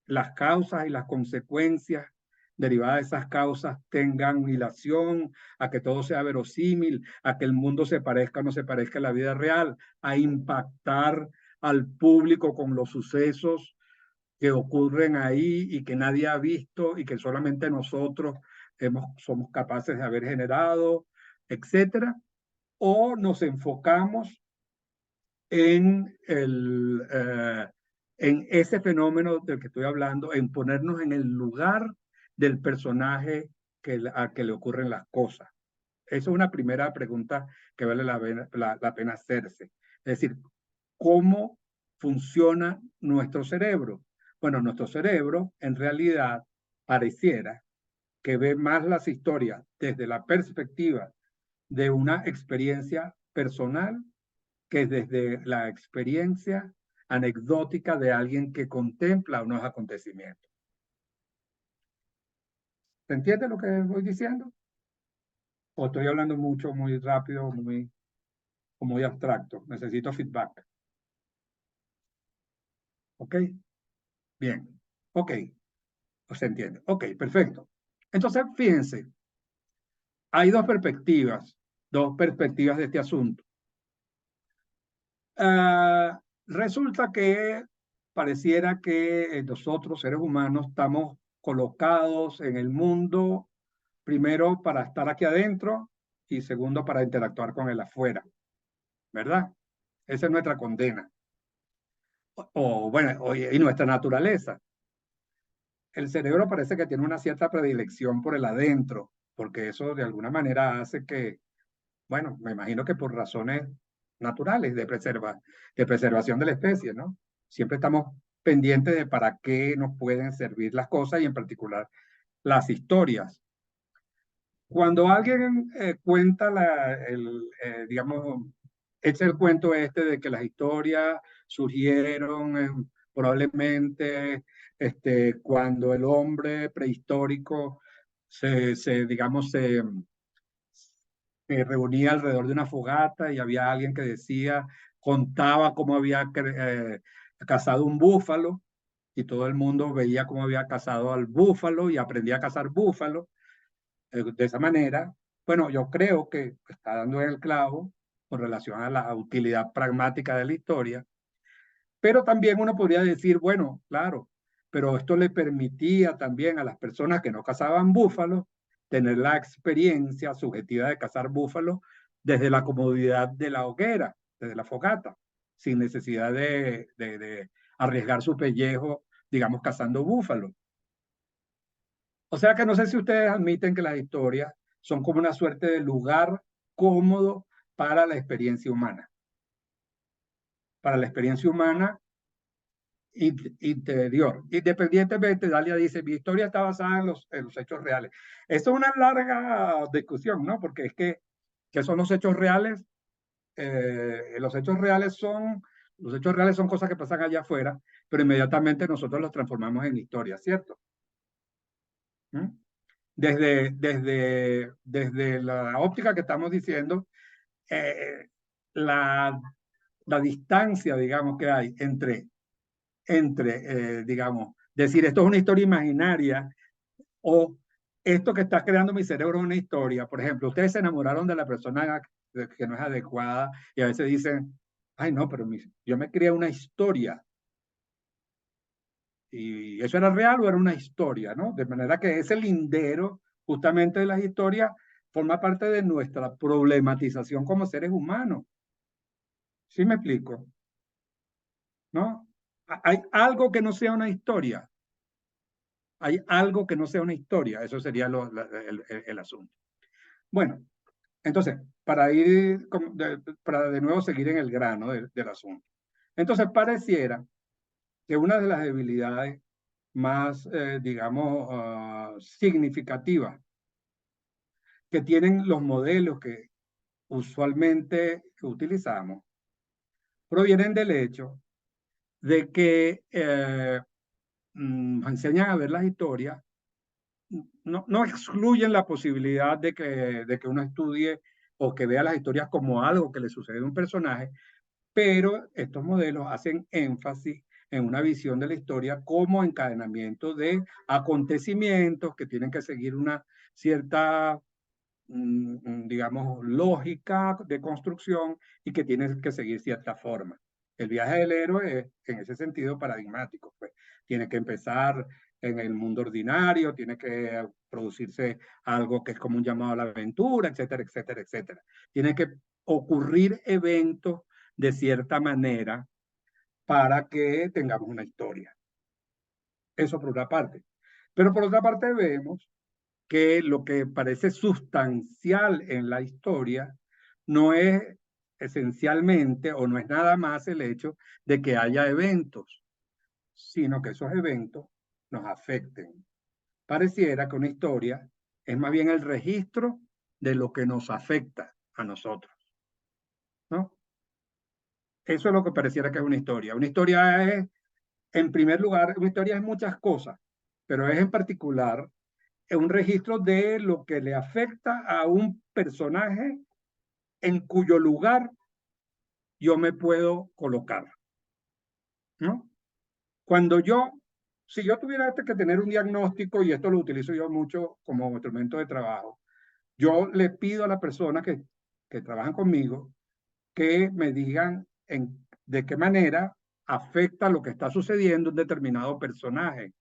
las causas y las consecuencias derivadas de esas causas tengan hilación, a que todo sea verosímil, a que el mundo se parezca o no se parezca a la vida real, a impactar al público con los sucesos que ocurren ahí y que nadie ha visto y que solamente nosotros somos capaces de haber generado, etcétera, o nos enfocamos en, en ese fenómeno del que estoy hablando, en ponernos en el lugar del personaje a que le ocurren las cosas. Esa es una primera pregunta que vale la pena hacerse. Es decir, ¿cómo funciona nuestro cerebro? Bueno, nuestro cerebro en realidad pareciera que ve más las historias desde la perspectiva de una experiencia personal que desde la experiencia anecdótica de alguien que contempla unos acontecimientos. ¿Se entiende lo que voy diciendo? ¿O estoy hablando mucho, muy rápido, muy abstracto? Necesito feedback. ¿Ok? Bien. Ok. ¿Se entiende? Ok, perfecto. Entonces, fíjense, hay dos perspectivas de este asunto. Resulta que pareciera que nosotros, seres humanos, estamos colocados en el mundo, primero para estar aquí adentro y segundo para interactuar con el afuera, ¿verdad? Esa es nuestra condena. Y nuestra naturaleza. El cerebro parece que tiene una cierta predilección por el adentro, porque eso de alguna manera hace que, bueno, me imagino que por razones naturales de preservación de la especie, ¿no? Siempre estamos pendientes de para qué nos pueden servir las cosas y en particular las historias. Cuando alguien cuenta digamos, echa el cuento este de que las historias surgieron probablemente cuando el hombre prehistórico digamos, se reunía alrededor de una fogata y había alguien que contaba cómo había cazado un búfalo y todo el mundo veía cómo había cazado al búfalo y aprendía a cazar búfalo de esa manera. Bueno, yo creo que está dando en el clavo con relación a la utilidad pragmática de la historia. Pero también uno podría decir, bueno, claro, pero esto le permitía también a las personas que no cazaban búfalos tener la experiencia subjetiva de cazar búfalos desde la comodidad de la hoguera, desde la fogata, sin necesidad de arriesgar su pellejo, digamos, cazando búfalos. O sea que no sé si ustedes admiten que las historias son como una suerte de lugar cómodo para la experiencia humana. Para la experiencia humana interior. Independientemente, Dalia dice, mi historia está basada en los hechos reales. Esto es una larga discusión, ¿no? Porque es que, ¿qué son los hechos reales? Los hechos reales son cosas que pasan allá afuera, pero inmediatamente nosotros los transformamos en historia, ¿cierto? ¿Mm? Desde la óptica que estamos diciendo, eh, la, la distancia, digamos, que hay entre digamos, decir esto es una historia imaginaria o esto que está creando mi cerebro es una historia. Por ejemplo, ustedes se enamoraron de la persona que no es adecuada y a veces dicen, ay no, pero yo me creé una historia. ¿Y eso era real o era una historia, no? De manera que ese lindero justamente de las historias forma parte de nuestra problematización como seres humanos. ¿Sí me explico? ¿No? Hay algo que no sea una historia. Hay algo que no sea una historia. Eso sería el asunto. Bueno, entonces, para de nuevo seguir en el grano del asunto. Entonces, pareciera que una de las debilidades más, digamos, significativas que tienen los modelos que usualmente utilizamos provienen del hecho de que nos enseñan a ver las historias, no excluyen la posibilidad de que uno estudie o que vea las historias como algo que le sucede a un personaje, pero estos modelos hacen énfasis en una visión de la historia como encadenamiento de acontecimientos que tienen que seguir una cierta, digamos, lógica de construcción y que tienen que seguir cierta forma. El viaje del héroe es, en ese sentido, paradigmático. Pues. Tiene que empezar en el mundo ordinario, tiene que producirse algo que es como un llamado a la aventura, etcétera, etcétera, etcétera. Tiene que ocurrir eventos de cierta manera para que tengamos una historia. Eso por una parte. Pero por otra parte vemos que lo que parece sustancial en la historia no es esencialmente o no es nada más el hecho de que haya eventos, sino que esos eventos nos afecten. Pareciera que una historia es más bien el registro de lo que nos afecta a nosotros, ¿no? Eso es lo que pareciera que es una historia. Una historia es, en primer lugar, una historia es muchas cosas, pero es en particular un registro de lo que le afecta a un personaje en cuyo lugar yo me puedo colocar, ¿no? Cuando si yo tuviera que tener un diagnóstico, y esto lo utilizo yo mucho como instrumento de trabajo, yo le pido a las personas que trabajan conmigo que me digan de qué manera afecta lo que está sucediendo un determinado personaje.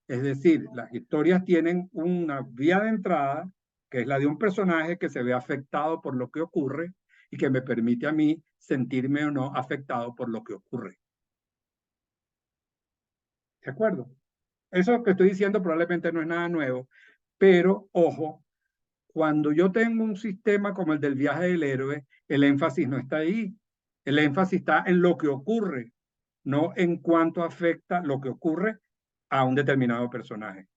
Es decir, las historias tienen una vía de entrada, que es la de un personaje que se ve afectado por lo que ocurre y que me permite a mí sentirme o no afectado por lo que ocurre. ¿De acuerdo? Eso que estoy diciendo probablemente no es nada nuevo, pero ojo, cuando yo tengo un sistema como el del viaje del héroe, el énfasis no está ahí. El énfasis está en lo que ocurre, no en cuánto afecta lo que ocurre a un determinado personaje,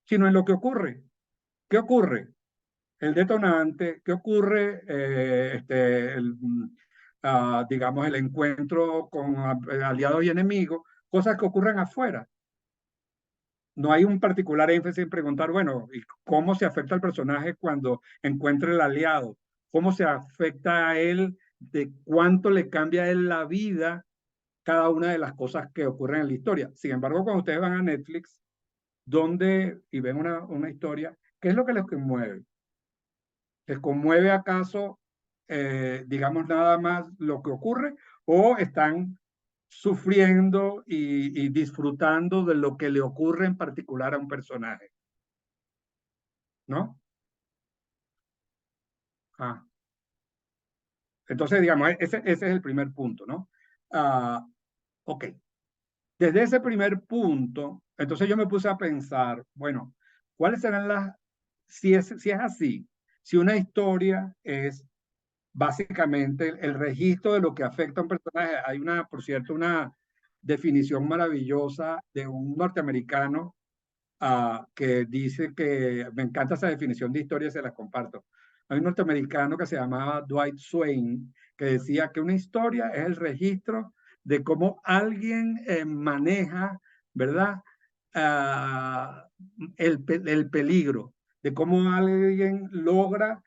sino en lo que ocurre. ¿Qué ocurre? El detonante, ¿qué ocurre? Digamos, el encuentro con aliados y enemigos, cosas que ocurren afuera. No hay un particular énfasis en preguntar, bueno, ¿y cómo se afecta al personaje cuando encuentra el aliado? ¿Cómo se afecta a él? ¿De cuánto le cambia a él la vida cada una de las cosas que ocurren en la historia? Sin embargo, cuando ustedes van a Netflix, y ven una historia, ¿qué es lo que les conmueve? ¿Les conmueve acaso digamos, nada más lo que ocurre, o están sufriendo y disfrutando de lo que le ocurre en particular a un personaje, ¿no? Ah, entonces, digamos, ese es el primer punto, ¿no? Ah, ok. Desde ese primer punto, entonces yo me puse a pensar, bueno, ¿cuáles serán si es así, si una historia es básicamente el registro de lo que afecta a un personaje? Hay por cierto, una definición maravillosa de un norteamericano que dice que, me encanta esa definición de historia, se la comparto. Hay un norteamericano que se llamaba Dwight Swain, que decía que una historia es el registro de cómo alguien maneja, ¿verdad? Ah, el peligro, de cómo alguien logra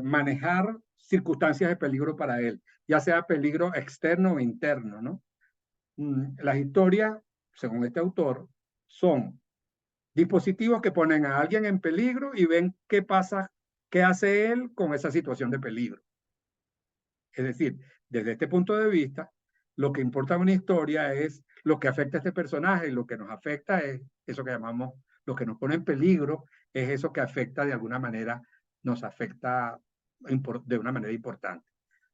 manejar circunstancias de peligro para él, ya sea peligro externo o interno, ¿no? Las historias, según este autor, son dispositivos que ponen a alguien en peligro y ven qué pasa, qué hace él con esa situación de peligro. Es decir, desde este punto de vista, lo que importa en una historia es lo que afecta a este personaje, y lo que nos afecta es eso que llamamos, lo que nos pone en peligro, es eso que afecta de alguna manera, nos afecta de una manera importante,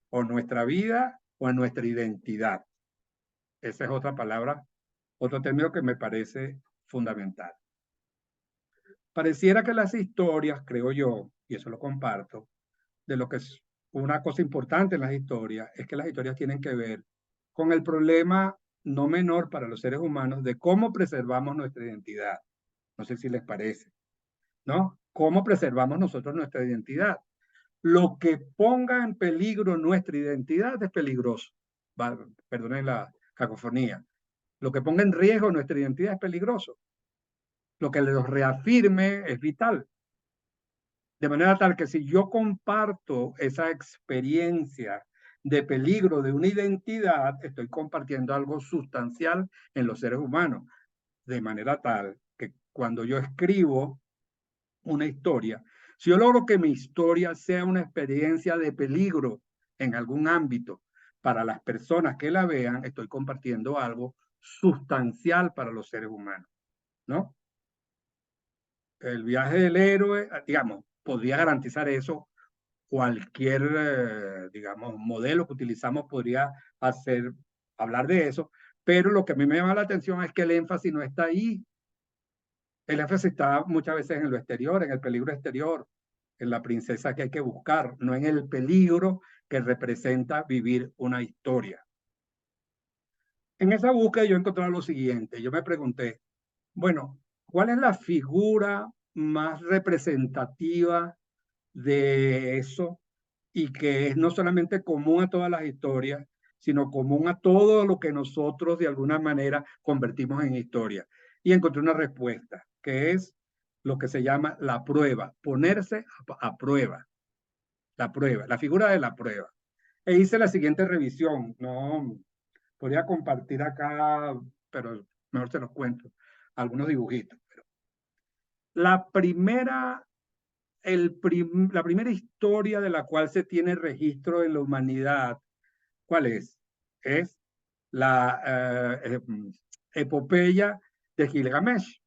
o nuestra vida o en nuestra identidad. Esa es otra palabra, otro término que me parece fundamental. Pareciera que las historias, creo yo, y eso lo comparto, de lo que es una cosa importante en las historias, es que las historias tienen que ver con el problema no menor para los seres humanos de cómo preservamos nuestra identidad. No sé si les parece, ¿no? ¿Cómo preservamos nosotros nuestra identidad? Lo que ponga en peligro nuestra identidad es peligroso. Perdonen la cacofonía. Lo que ponga en riesgo nuestra identidad es peligroso. Lo que los reafirme es vital. De manera tal que si yo comparto esa experiencia de peligro de una identidad, estoy compartiendo algo sustancial en los seres humanos. De manera tal que cuando yo escribo una historia, si yo logro que mi historia sea una experiencia de peligro en algún ámbito para las personas que la vean, estoy compartiendo algo sustancial para los seres humanos, ¿no? El viaje del héroe, digamos, podría garantizar eso. Cualquier, digamos, modelo que utilizamos podría hablar de eso, pero lo que a mí me llama la atención es que el énfasis no está ahí. El énfasis está muchas veces en lo exterior, en el peligro exterior, en la princesa que hay que buscar, no en el peligro que representa vivir una historia. En esa búsqueda yo encontré lo siguiente, yo me pregunté, bueno, ¿cuál es la figura más representativa de eso y que es no solamente común a todas las historias, sino común a todo lo que nosotros de alguna manera convertimos en historia? Y encontré una respuesta, que es lo que se llama la prueba, ponerse a prueba, la figura de la prueba. E hice la siguiente revisión, no podría compartir acá, pero mejor se los cuento, algunos dibujitos. Pero la primera la primera historia de la cual se tiene registro en la humanidad, ¿cuál es? Es la epopeya de Gilgamesh.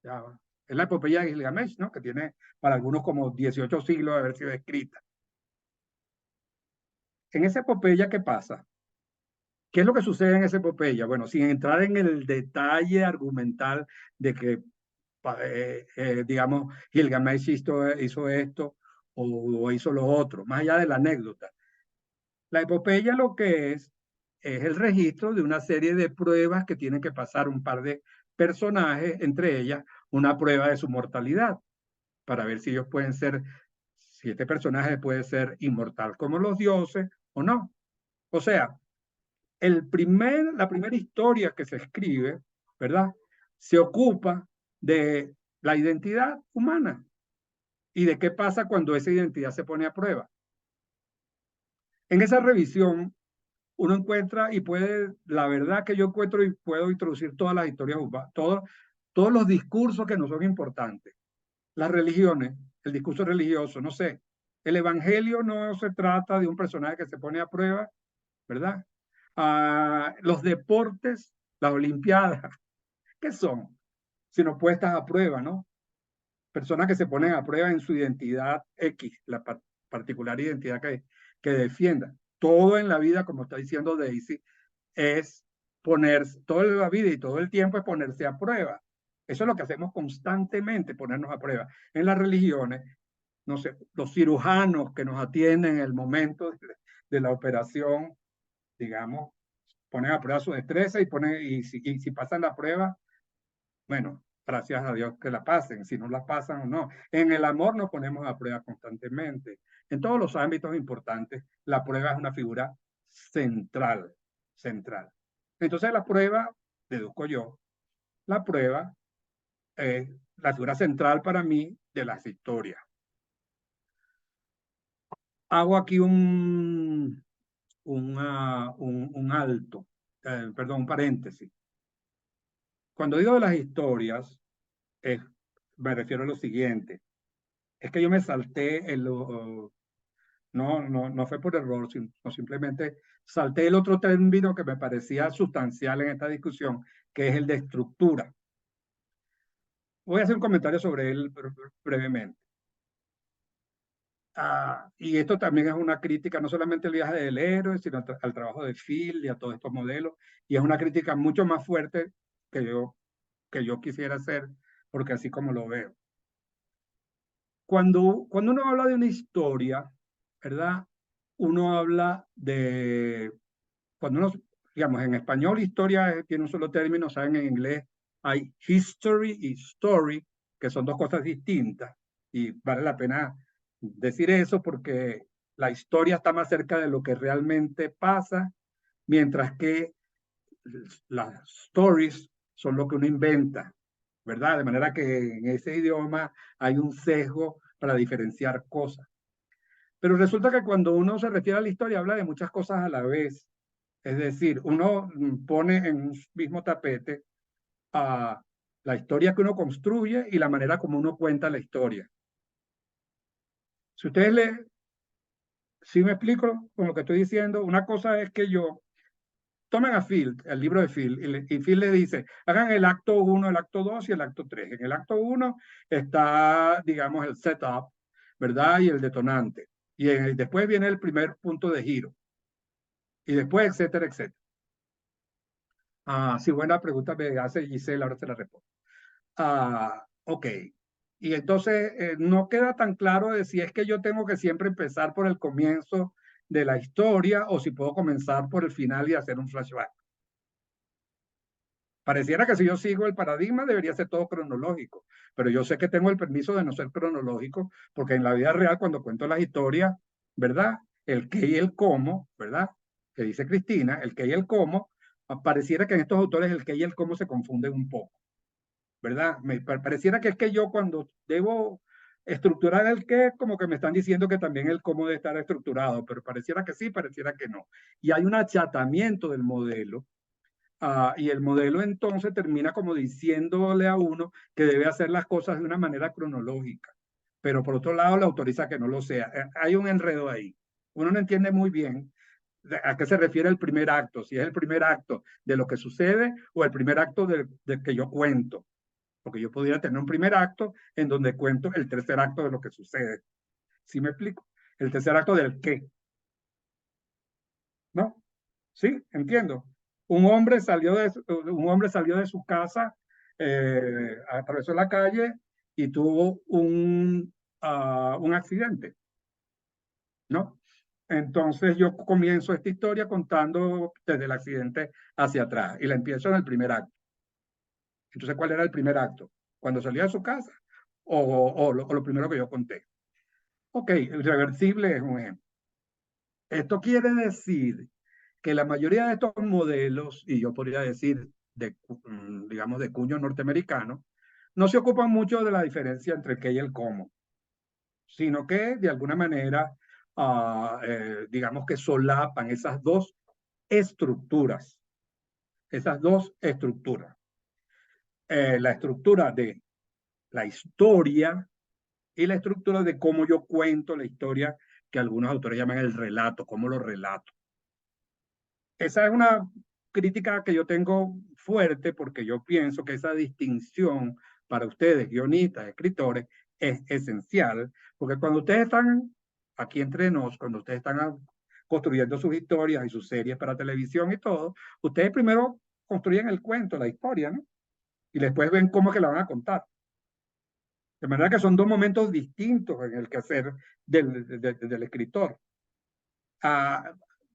Ya, es la epopeya de Gilgamesh, ¿no? Que tiene para algunos como 18 siglos de haber sido escrita. En esa epopeya, ¿qué pasa? ¿Qué es lo que sucede en esa epopeya? Bueno, sin entrar en el detalle argumental de que, digamos, Gilgamesh hizo esto o hizo lo otro, más allá de la anécdota. La epopeya lo que es el registro de una serie de pruebas que tienen que pasar un par de personajes, entre ellas una prueba de su mortalidad, para ver si ellos pueden ser, si este personaje puede ser inmortal como los dioses o no. O sea, la primera historia que se escribe, ¿verdad? Se ocupa de la identidad humana y de qué pasa cuando esa identidad se pone a prueba. En esa revisión, uno encuentra y puede, la verdad que yo encuentro y puedo introducir todas las historias urbanas, todos los discursos que no son importantes, las religiones, el discurso religioso, no sé, El evangelio no se trata de un personaje que se pone a prueba, ¿verdad? Los deportes, las olimpiadas, ¿qué son? Sino puestas a prueba, ¿no? Personas que se ponen a prueba en su identidad X, la particular identidad que defiendan. Todo en la vida, como está diciendo Daisy, es ponerse, toda la vida y todo el tiempo es ponerse a prueba. Eso es lo que hacemos constantemente, ponernos a prueba. En las religiones, no sé, los cirujanos que nos atienden en el momento de la operación, digamos, ponen a prueba su destreza y si pasan la prueba, bueno, gracias a Dios que la pasen, si no la pasan o no. En el amor nos ponemos a prueba constantemente. En todos los ámbitos importantes, la prueba es una figura central, central. Entonces la prueba, deduzco yo, la prueba es la figura central para mí de las historias. Hago aquí un alto, perdón, un paréntesis. Cuando digo de las historias, me refiero a lo siguiente. Es que yo me salté no fue por error, sino simplemente salté el otro término que me parecía sustancial en esta discusión, que es el de estructura. Voy a hacer un comentario sobre él brevemente. Y esto también es una crítica, no solamente al viaje del héroe, sino al trabajo de Phil y a todos estos modelos, y es una crítica mucho más fuerte que yo quisiera hacer, porque así como lo veo. Cuando uno habla de una historia, ¿verdad? Uno habla de, cuando uno, digamos, en español historia tiene un solo término, saben, en inglés hay history y story, que son dos cosas distintas, y vale la pena decir eso porque la historia está más cerca de lo que realmente pasa, mientras que las stories son lo que uno inventa, ¿verdad? De manera que en ese idioma hay un sesgo para diferenciar cosas. Pero resulta que cuando uno se refiere a la historia habla de muchas cosas a la vez. Es decir, uno pone en un mismo tapete a la historia que uno construye y la manera como uno cuenta la historia. Si ustedes le, si me explico con lo que estoy diciendo, una cosa es que yo tomen a Phil, el libro de Phil, y Phil le dice, hagan el acto 1, el acto 2 y el acto 3. En el acto 1 está, digamos, el setup, ¿verdad? Y el detonante. Y después viene el primer punto de giro. Y después, etcétera, etcétera. Sí, buena pregunta me hace Gisela, ahora se la respondo. Ok. Y entonces no queda tan claro de si es que yo tengo que siempre empezar por el comienzo de la historia o si puedo comenzar por el final y hacer un flashback. Pareciera que si yo sigo el paradigma debería ser todo cronológico, pero yo sé que tengo el permiso de no ser cronológico porque en la vida real cuando cuento las historias, ¿verdad? El qué y el cómo, ¿verdad? Que dice Cristina, el qué y el cómo, pareciera que en estos autores el qué y el cómo se confunden un poco, ¿verdad? Me pareciera que es que yo cuando debo estructurar el qué, como que me están diciendo que también el cómo debe estar estructurado, pero pareciera que sí, pareciera que no. Y hay un achatamiento del modelo. Y el modelo entonces termina como diciéndole a uno que debe hacer las cosas de una manera cronológica, pero por otro lado le autoriza que no lo sea. Hay un enredo ahí. Uno no entiende muy bien a qué se refiere el primer acto, si es el primer acto de lo que sucede o el primer acto de que yo cuento, porque yo podría tener un primer acto en donde cuento el tercer acto de lo que sucede. ¿Sí me explico? El tercer acto del qué, ¿no? Sí, entiendo. Un hombre salió de su casa, atravesó la calle y tuvo un accidente, ¿no? Entonces yo comienzo esta historia contando desde el accidente hacia atrás y la empiezo en el primer acto. Entonces, ¿cuál era el primer acto? Cuando salía de su casa o lo primero que yo conté. Ok, irreversible es un ejemplo. Esto quiere decir que la mayoría de estos modelos, y yo podría decir, digamos, de cuño norteamericano, no se ocupan mucho de la diferencia entre el qué y el cómo, sino que de alguna manera, digamos que solapan esas dos estructuras, esas dos estructuras. La estructura de la historia y la estructura de cómo yo cuento la historia, que algunos autores llaman el relato, cómo lo relato. Esa es una crítica que yo tengo fuerte porque yo pienso que esa distinción para ustedes, guionistas, escritores, es esencial, porque cuando ustedes están aquí entre nos, cuando ustedes están construyendo sus historias y sus series para televisión y todo, ustedes primero construyen el cuento, la historia, ¿no? Y después ven cómo es que la van a contar. De manera que son dos momentos distintos en el quehacer del escritor. A,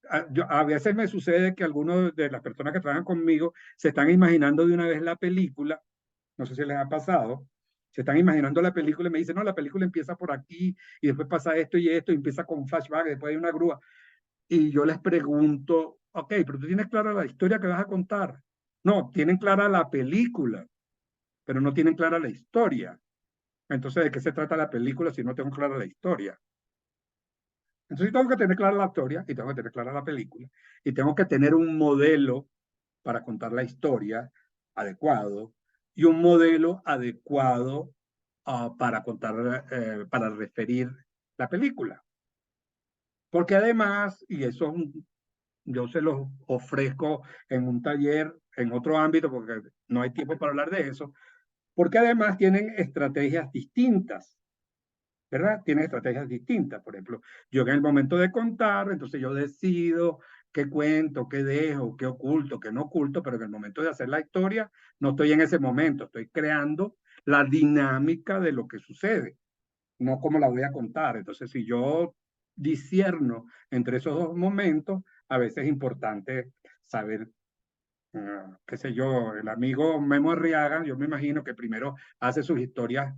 a veces me sucede que algunos de las personas que trabajan conmigo se están imaginando de una vez la película, no sé si les ha pasado, se están imaginando la película y me dicen, no, la película empieza por aquí y después pasa esto y esto, y empieza con un flashback, y después hay una grúa. Y yo les pregunto, ok, pero tú tienes clara la historia que vas a contar. No, tienen clara la película, pero no tienen clara la historia. Entonces, ¿de qué se trata la película si no tengo clara la historia? Entonces, tengo que tener clara la historia y tengo que tener clara la película y tengo que tener un modelo para contar la historia adecuado y un modelo adecuado para contar, para referir la película. Porque además, y eso yo se los ofrezco en un taller, en otro ámbito, porque no hay tiempo para hablar de eso, porque además tienen estrategias distintas. ¿Verdad? Tiene estrategias distintas. Por ejemplo, yo en el momento de contar, entonces yo decido qué cuento, qué dejo, qué oculto, qué no oculto, pero en el momento de hacer la historia, no estoy en ese momento, estoy creando la dinámica de lo que sucede, no cómo la voy a contar. Entonces, si yo discierno entre esos dos momentos, a veces es importante saber, qué sé yo, el amigo Memo Arriaga, yo me imagino que primero hace sus historias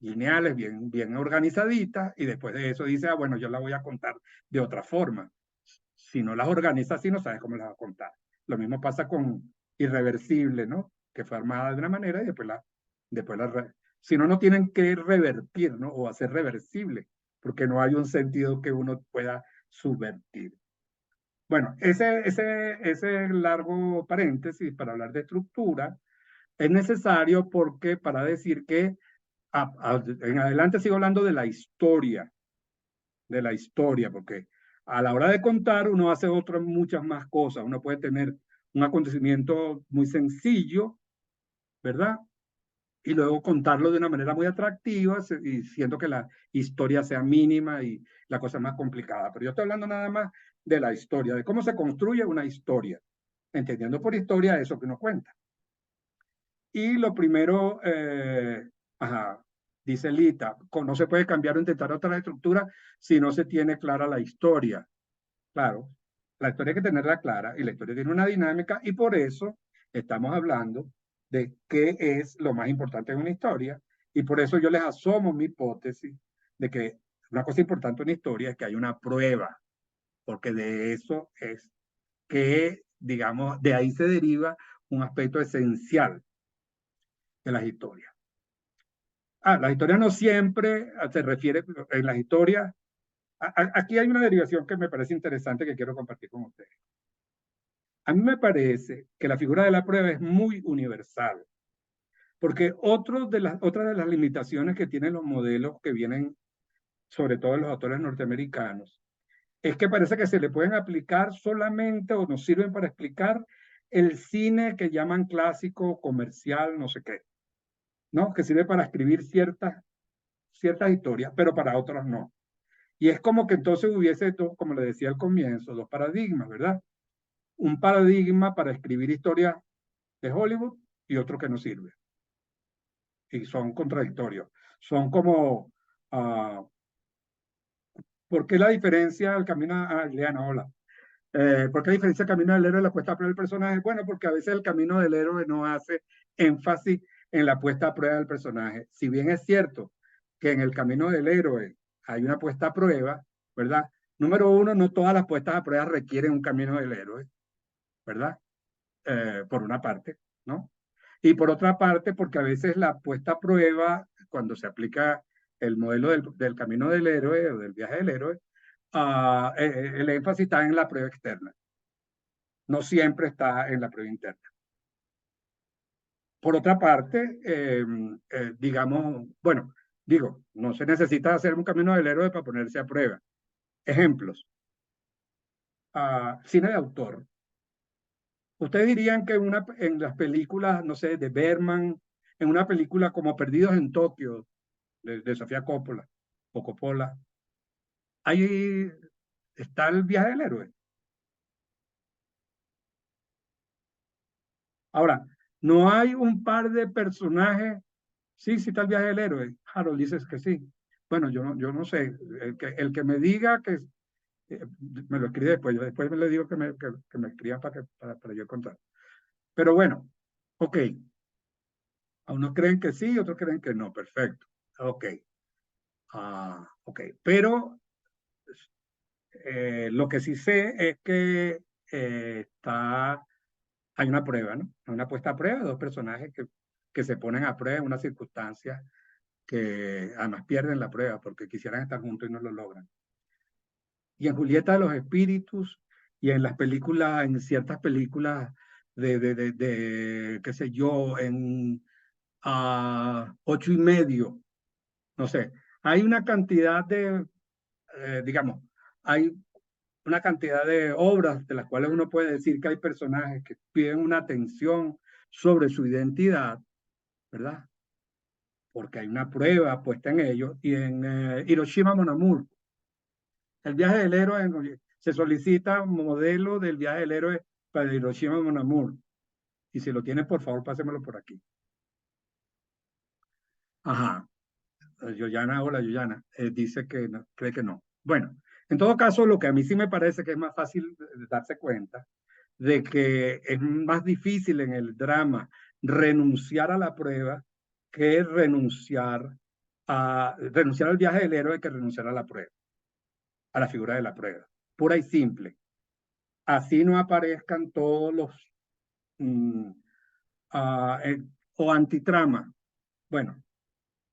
lineales, bien organizaditas, y después de eso dice, ah, bueno, yo la voy a contar de otra forma. Si no las organiza así, no sabes cómo las va a contar. Lo mismo pasa con Irreversible, ¿no? Que fue armada de una manera y si no, no tienen que revertir, ¿no? O hacer reversible, porque no hay un sentido que uno pueda subvertir. Bueno, ese largo paréntesis para hablar de estructura es necesario porque para decir que en adelante sigo hablando de la historia, porque a la hora de contar uno hace otras muchas más cosas. Uno puede tener un acontecimiento muy sencillo, ¿verdad? Y luego contarlo de una manera muy atractiva y siento que la historia sea mínima y la cosa más complicada. Pero yo estoy hablando nada más de la historia, de cómo se construye una historia, entendiendo por historia eso que uno cuenta. Y lo primero, ajá, dice Lita, no se puede cambiar o intentar otra estructura si no se tiene clara la historia. Claro, la historia hay que tenerla clara y la historia tiene una dinámica y por eso estamos hablando de qué es lo más importante en una historia y por eso yo les asomo mi hipótesis de que una cosa importante en una historia es que hay una prueba, porque de eso es que, digamos, de ahí se deriva un aspecto esencial de las historias. Las historias no siempre se refiere, en las historias, aquí hay una derivación que me parece interesante que quiero compartir con ustedes. A mí me parece que la figura de la prueba es muy universal, porque otra de las limitaciones que tienen los modelos que vienen, sobre todo en los autores norteamericanos, es que parece que se le pueden aplicar solamente o nos sirven para explicar el cine que llaman clásico, comercial, no sé qué, ¿no? Que sirve para escribir ciertas historias, pero para otras no. Y es como que entonces hubiese, como le decía al comienzo, dos paradigmas, ¿verdad? Un paradigma para escribir historias de Hollywood y otro que no sirve. Y son contradictorios. Son como, ¿por qué la diferencia al camino a Leana? Hola. ¿Por qué la diferencia del camino del héroe y la puesta a prueba del personaje? Bueno, porque a veces el camino del héroe no hace énfasis en la puesta a prueba del personaje. Si bien es cierto que en el camino del héroe hay una puesta a prueba, ¿verdad? Número uno, no todas las puestas a prueba requieren un camino del héroe, ¿verdad? Por una parte, ¿no? Y por otra parte, porque a veces la puesta a prueba, cuando se aplica el modelo del camino del héroe o del viaje del héroe, el énfasis está en la prueba externa, no siempre está en la prueba interna. Por otra parte, digamos, bueno, Digo, no se necesita hacer un camino del héroe para ponerse a prueba. Ejemplos. Cine de autor. ¿Ustedes dirían que en las películas, no sé, de Bergman, en una película como Perdidos en Tokio, de Sofía Coppola o Coppola, ahí está el viaje del héroe? Ahora, no hay un par de personajes. Sí, sí está el viaje del héroe. Harold dices que sí. Bueno, yo no sé. El que me diga que me lo escribe después. Yo después me le digo que me escriban para yo contar. Pero bueno, ok. A unos creen que sí, otros creen que no. Perfecto. Ok. Ok. Pero lo que sí sé es que hay una prueba, ¿no? Hay una puesta a prueba de dos personajes que se ponen a prueba en una circunstancia que además pierden la prueba porque quisieran estar juntos y no lo logran. Y en Julieta de los Espíritus y en las películas, en ciertas películas qué sé yo, en 8 y medio, no sé, hay una cantidad digamos, hay una cantidad de obras de las cuales uno puede decir que hay personajes que piden una atención sobre su identidad, ¿verdad? Porque hay una prueba puesta en ellos. Y en Hiroshima Mon Amour, el viaje del héroe, se solicita un modelo del viaje del héroe para Hiroshima Mon Amour. Y si lo tienes, por favor, pásemelo por aquí. Ajá. Yoyana, hola Yoyana, dice que no, cree que no. Bueno, en todo caso, lo que a mí sí me parece que es más fácil darse cuenta de que es más difícil en el drama renunciar a la prueba que renunciar al viaje del héroe que renunciar a la prueba, a la figura de la prueba. Pura y simple. Así no aparezcan todos los mm, o antitrama. Bueno,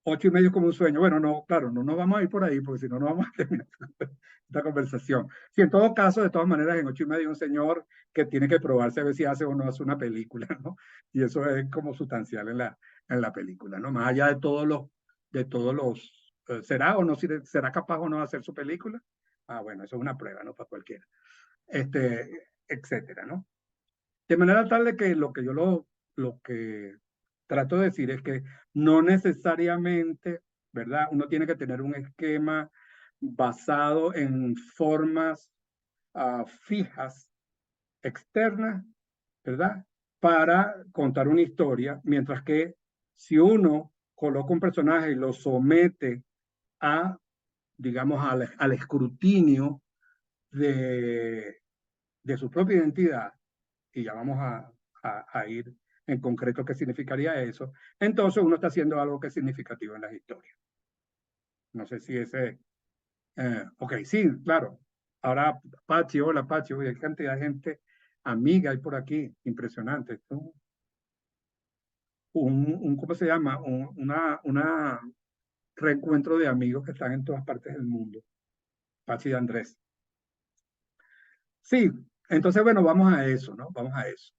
8 y medio como un sueño. Bueno, no, claro, no nos vamos a ir por ahí, porque si no, no vamos a terminar esta conversación. Si en todo caso, de todas maneras, en 8 y medio un señor que tiene que probarse a ver si hace o no hace una película, ¿no? Y eso es como sustancial en la película, ¿no? Más allá de todos los, ¿será o no, será capaz o no de hacer su película? Bueno, eso es una prueba, ¿no? Para cualquiera. Etcétera, ¿no? De manera tal de que lo que trato de decir es que no necesariamente, ¿verdad? Uno tiene que tener un esquema basado en formas fijas, externas, ¿verdad? Para contar una historia, mientras que si uno coloca un personaje y lo somete a, digamos, al escrutinio de, de su propia identidad, y ya vamos a ir en concreto qué significaría eso, entonces uno está haciendo algo que es significativo en las historias. No sé si ok, sí, claro. Ahora, Pachi, hola Pachi, oye, hay cantidad de gente amiga hay por aquí, impresionante. ¿Cómo se llama? Una reencuentro de amigos que están en todas partes del mundo. Pachi y Andrés. Sí, entonces, bueno, vamos a eso, ¿no? Vamos a eso.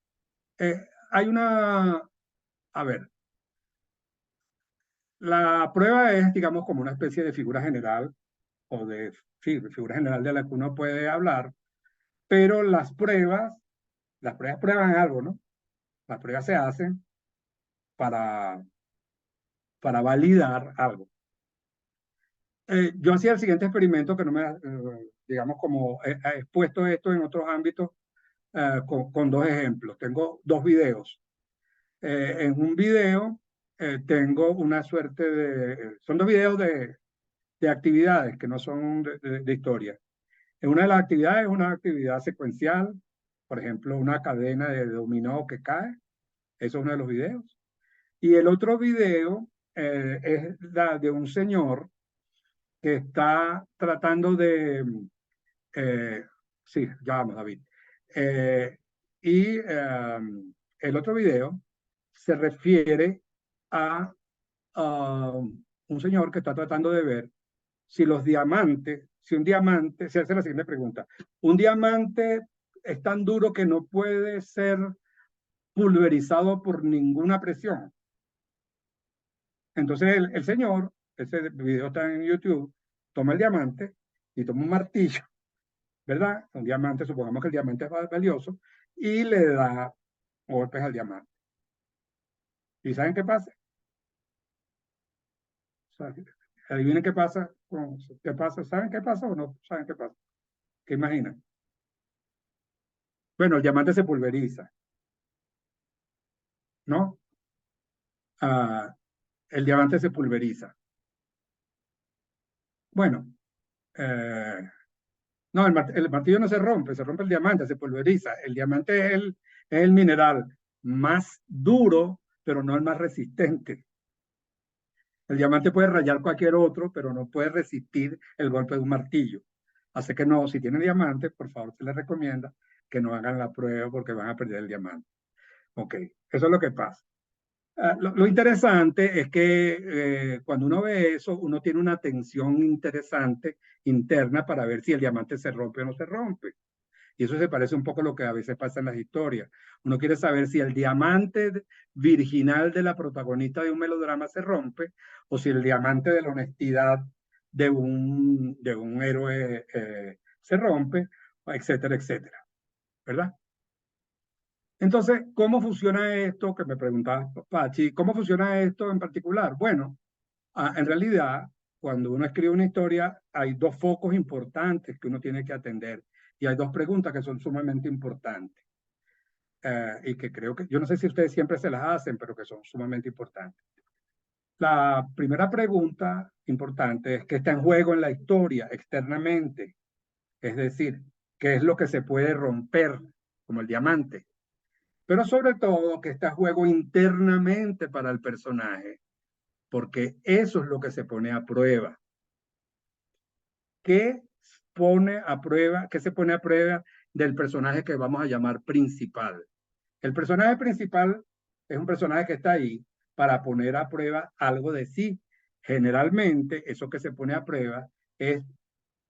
Hay a ver, la prueba es, digamos, como una especie de figura general o de sí, figura general de la que uno puede hablar, pero las pruebas prueban algo, ¿no? Las pruebas se hacen para, para validar algo. Yo hacía el siguiente experimento que no digamos, como he expuesto esto en otros ámbitos con dos ejemplos. Tengo dos videos. En un video tengo una suerte son dos videos de actividades que no son de historia. En una de las actividades es una actividad secuencial, por ejemplo, una cadena de dominó que cae, eso es uno de los videos. Y el otro video es la de un señor que está tratando eh, sí, ya vamos, David. Eh, y el otro video se refiere a un señor que está tratando de ver si un diamante, se hace la siguiente pregunta, un diamante es tan duro que no puede ser pulverizado por ninguna presión. Entonces el señor ese video está en YouTube, toma el diamante y toma un martillo, ¿verdad? Un diamante, supongamos que el diamante es valioso, y le da golpes al diamante. ¿Y saben qué pasa? Adivinen qué pasa. ¿Qué pasa? ¿Saben qué pasa o no saben qué pasa? ¿Qué imaginan? Bueno, el diamante se pulveriza, ¿no? Ah, el diamante se pulveriza. Bueno, eh, no, el martillo no se rompe el diamante, se pulveriza. El diamante es el mineral más duro, pero no el más resistente. El diamante puede rayar cualquier otro, pero no puede resistir el golpe de un martillo. Así que no, si tienen diamante, por favor, se les recomienda que no hagan la prueba porque van a perder el diamante. Ok, eso es lo que pasa. Lo interesante es que cuando uno ve eso, uno tiene una tensión interesante interna para ver si el diamante se rompe o no se rompe. Y eso se parece un poco a lo que a veces pasa en las historias. Uno quiere saber si el diamante virginal de la protagonista de un melodrama se rompe o si el diamante de la honestidad de un héroe se rompe, etcétera, etcétera. ¿Verdad? Entonces, ¿cómo funciona esto? Que me preguntaba Pachi, ¿cómo funciona esto en particular? Bueno, en realidad, cuando uno escribe una historia, hay dos focos importantes que uno tiene que atender y hay dos preguntas que son sumamente importantes y que creo que, yo no sé si ustedes siempre se las hacen, pero que son sumamente importantes. La primera pregunta importante es qué está en juego en la historia externamente, es decir, qué es lo que se puede romper, como el diamante, pero sobre todo qué está en juego internamente para el personaje, porque eso es lo que se pone a prueba. ¿Qué pone a prueba, qué se pone a prueba del personaje que vamos a llamar principal? El personaje principal es un personaje que está ahí para poner a prueba algo de sí. Generalmente, eso que se pone a prueba es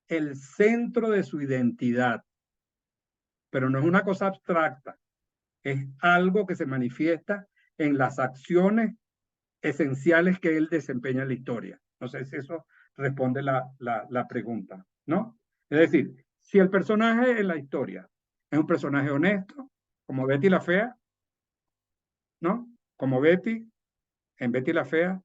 el centro de su identidad, pero no es una cosa abstracta, es algo que se manifiesta en las acciones esenciales que él desempeña en la historia. No sé si eso responde la pregunta, ¿no? Es decir, si el personaje en la historia es un personaje honesto, como Betty la Fea, ¿no? Como Betty, en Betty la Fea,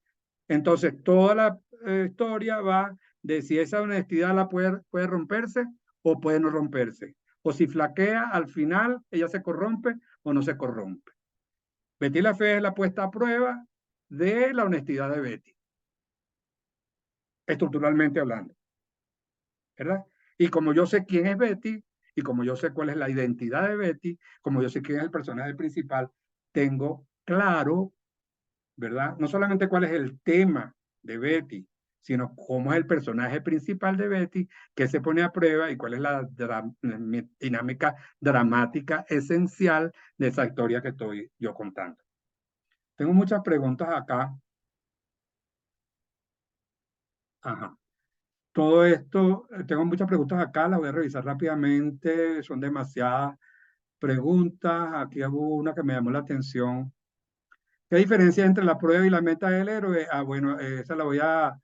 entonces toda la historia va de si esa honestidad puede romperse o puede no romperse. O si flaquea, al final ella se corrompe o no se corrompe. Betty la Fea es la puesta a prueba de la honestidad de Betty, estructuralmente hablando, ¿verdad? Y como yo sé quién es Betty, y como yo sé cuál es la identidad de Betty, como yo sé quién es el personaje principal, tengo claro, ¿verdad? No solamente cuál es el tema de Betty, sino cómo es el personaje principal de Betty, que se pone a prueba y cuál es la dinámica dramática esencial de esa historia que estoy yo contando. Tengo muchas preguntas acá. Ajá. Todo esto, tengo muchas preguntas acá, las voy a revisar rápidamente, son demasiadas preguntas. Aquí hubo una que me llamó la atención. ¿Qué diferencia entre la prueba y la meta del héroe? Ah, bueno, esa la voy a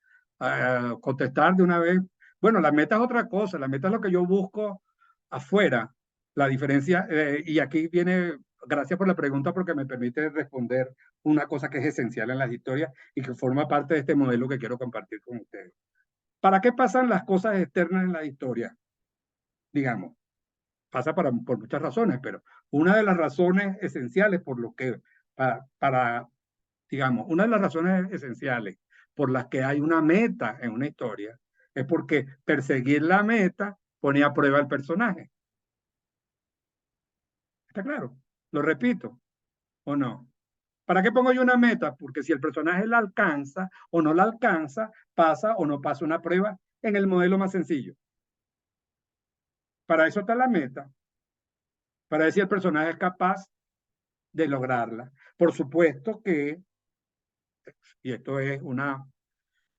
contestar de una vez. Bueno, la meta es otra cosa, la meta es lo que yo busco afuera. La diferencia, y aquí viene, gracias por la pregunta porque me permite responder una cosa que es esencial en las historias y que forma parte de este modelo que quiero compartir con ustedes. ¿Para qué pasan las cosas externas en la historia? Digamos, pasa por muchas razones, pero una de las razones esenciales por lo que, digamos, una de las razones esenciales por las que hay una meta en una historia es porque perseguir la meta pone a prueba al personaje. ¿Está claro? Lo repito, ¿o no? ¿Para qué pongo yo una meta? Porque si el personaje la alcanza o no la alcanza, pasa o no pasa una prueba en el modelo más sencillo. Para eso está la meta, para ver si el personaje es capaz de lograrla. Por supuesto que, y esto es una,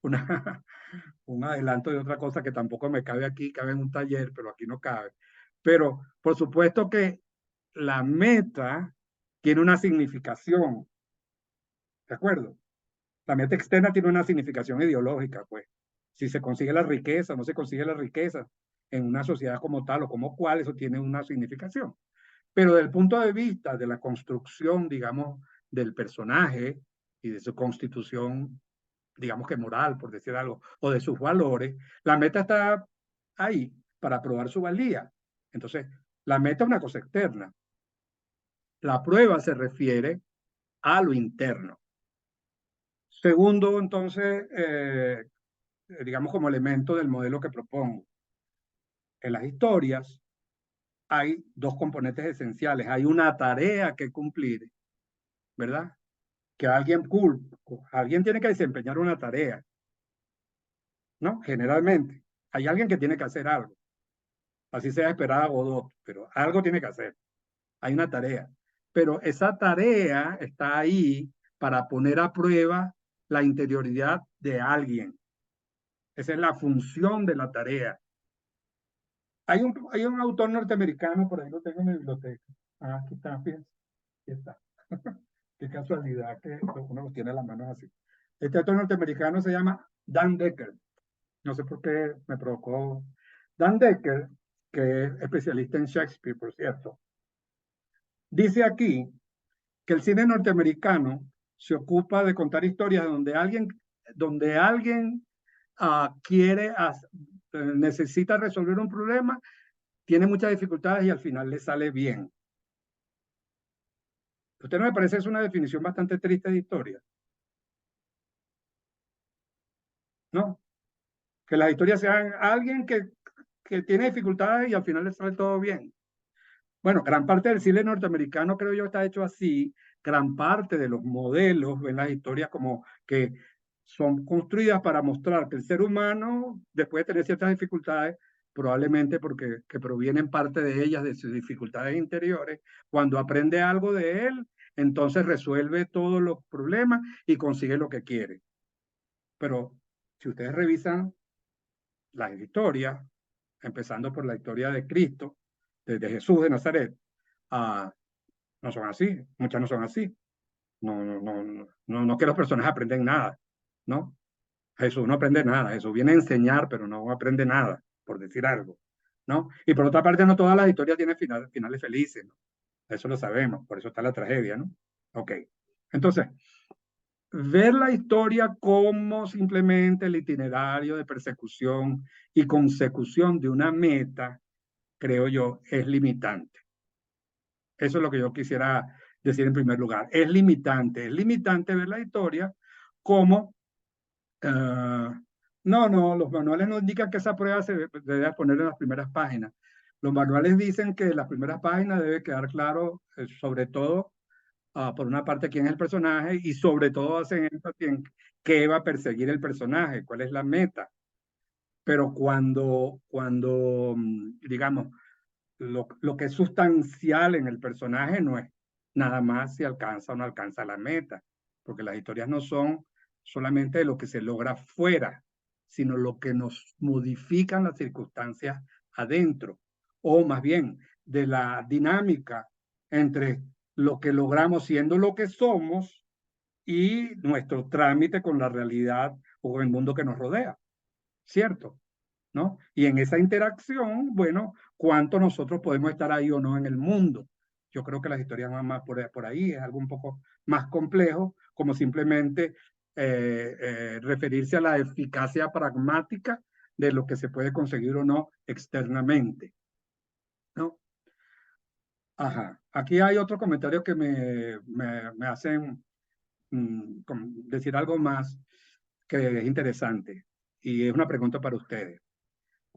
un adelanto de otra cosa que tampoco me cabe aquí, cabe en un taller, pero aquí no cabe. Pero por supuesto que la meta tiene una significación, ¿de acuerdo? La meta externa tiene una significación ideológica, pues. Si se consigue la riqueza o no se consigue la riqueza en una sociedad como tal o como cual, eso tiene una significación. Pero desde el punto de vista de la construcción, digamos, del personaje y de su constitución, digamos que moral, por decir algo, o de sus valores, la meta está ahí para probar su valía. Entonces, la meta es una cosa externa. La prueba se refiere a lo interno. Segundo, entonces, digamos como elemento del modelo que propongo. En las historias hay dos componentes esenciales. Hay una tarea que cumplir, ¿verdad? Que alguien tiene que desempeñar una tarea, ¿no? Generalmente. Hay alguien que tiene que hacer algo. Así sea esperada Godot, pero algo tiene que hacer. Hay una tarea. Pero esa tarea está ahí para poner a prueba la interioridad de alguien. Esa es la función de la tarea. Hay un autor norteamericano, por ahí lo tengo en mi biblioteca. Ah, aquí está, fíjense. Aquí está. Qué casualidad que uno los tiene en las manos así. Este autor norteamericano se llama Dan Decker. No sé por qué me provocó. Dan Decker, que es especialista en Shakespeare, por cierto, dice aquí que el cine norteamericano se ocupa de contar historias donde alguien quiere, necesita resolver un problema, tiene muchas dificultades y al final le sale bien. ¿Usted no me parece que es una definición bastante triste de historia? ¿No? Que las historias sean alguien que tiene dificultades y al final le sale todo bien. Bueno, gran parte del cine norteamericano creo yo está hecho así. Gran parte de los modelos en las historias como que son construidas para mostrar que el ser humano, después de tener ciertas dificultades, probablemente porque que provienen parte de ellas de sus dificultades interiores, cuando aprende algo de él, entonces resuelve todos los problemas y consigue lo que quiere. Pero si ustedes revisan las historias, empezando por la historia de Cristo, de Jesús de Nazaret, uh, no son así, muchas no son así. No que los personajes aprenden nada, ¿no? Jesús no aprende nada, Jesús viene a enseñar, pero no aprende nada, por decir algo, ¿no? Y por otra parte, no todas las historias tienen finales felices, ¿no? Eso lo sabemos, por eso está la tragedia, ¿no? Ok. Entonces, ver la historia como simplemente el itinerario de persecución y consecución de una meta, creo yo, es limitante. Eso es lo que yo quisiera decir en primer lugar. Es limitante ver la historia como, los manuales no indican que esa prueba se debe poner en las primeras páginas. Los manuales dicen que en las primeras páginas debe quedar claro, sobre todo, por una parte, quién es el personaje y sobre todo hacen énfasis en qué va a perseguir el personaje, cuál es la meta. Pero digamos, lo que es sustancial en el personaje no es nada más si alcanza o no alcanza la meta, porque las historias no son solamente lo que se logra fuera, sino lo que nos modifican las circunstancias adentro, o más bien de la dinámica entre lo que logramos siendo lo que somos y nuestro trámite con la realidad o con el mundo que nos rodea, ¿cierto? ¿No? Y en esa interacción, bueno, cuánto nosotros podemos estar ahí o no en el mundo. Yo creo que las historias van más por ahí, es algo un poco más complejo, como simplemente referirse a la eficacia pragmática de lo que se puede conseguir o no externamente, ¿no? Ajá. Aquí hay otro comentario que me hacen decir algo más que es interesante y es una pregunta para ustedes.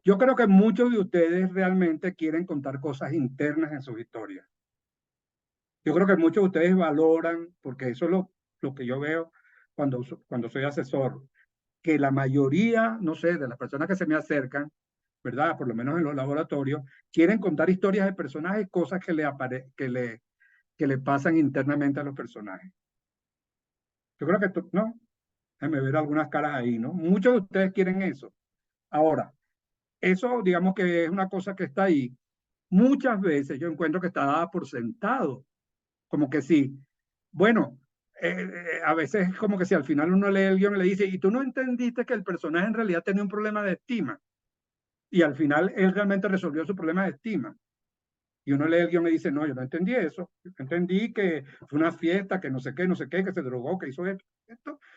Yo creo que muchos de ustedes realmente quieren contar cosas internas en sus historias. Yo creo que muchos de ustedes valoran, porque eso es lo que yo veo cuando soy asesor, que la mayoría, no sé, de las personas que se me acercan, ¿verdad? Por lo menos en los laboratorios, quieren contar historias de personajes, cosas que le pasan internamente a los personajes. Yo creo que, ¿no? Déjenme ver algunas caras ahí, ¿no? Muchos de ustedes quieren eso. Ahora, eso digamos que es una cosa que está ahí. Muchas veces yo encuentro que está dada por sentado, como que sí. Bueno, a veces es como que si al final uno lee el guión y le dice, y tú no entendiste que el personaje en realidad tenía un problema de estima, y al final él realmente resolvió su problema de estima. Y uno lee el guión y dice, no, yo no entendí eso. Yo entendí que fue una fiesta, que no sé qué, no sé qué, que se drogó, que hizo esto.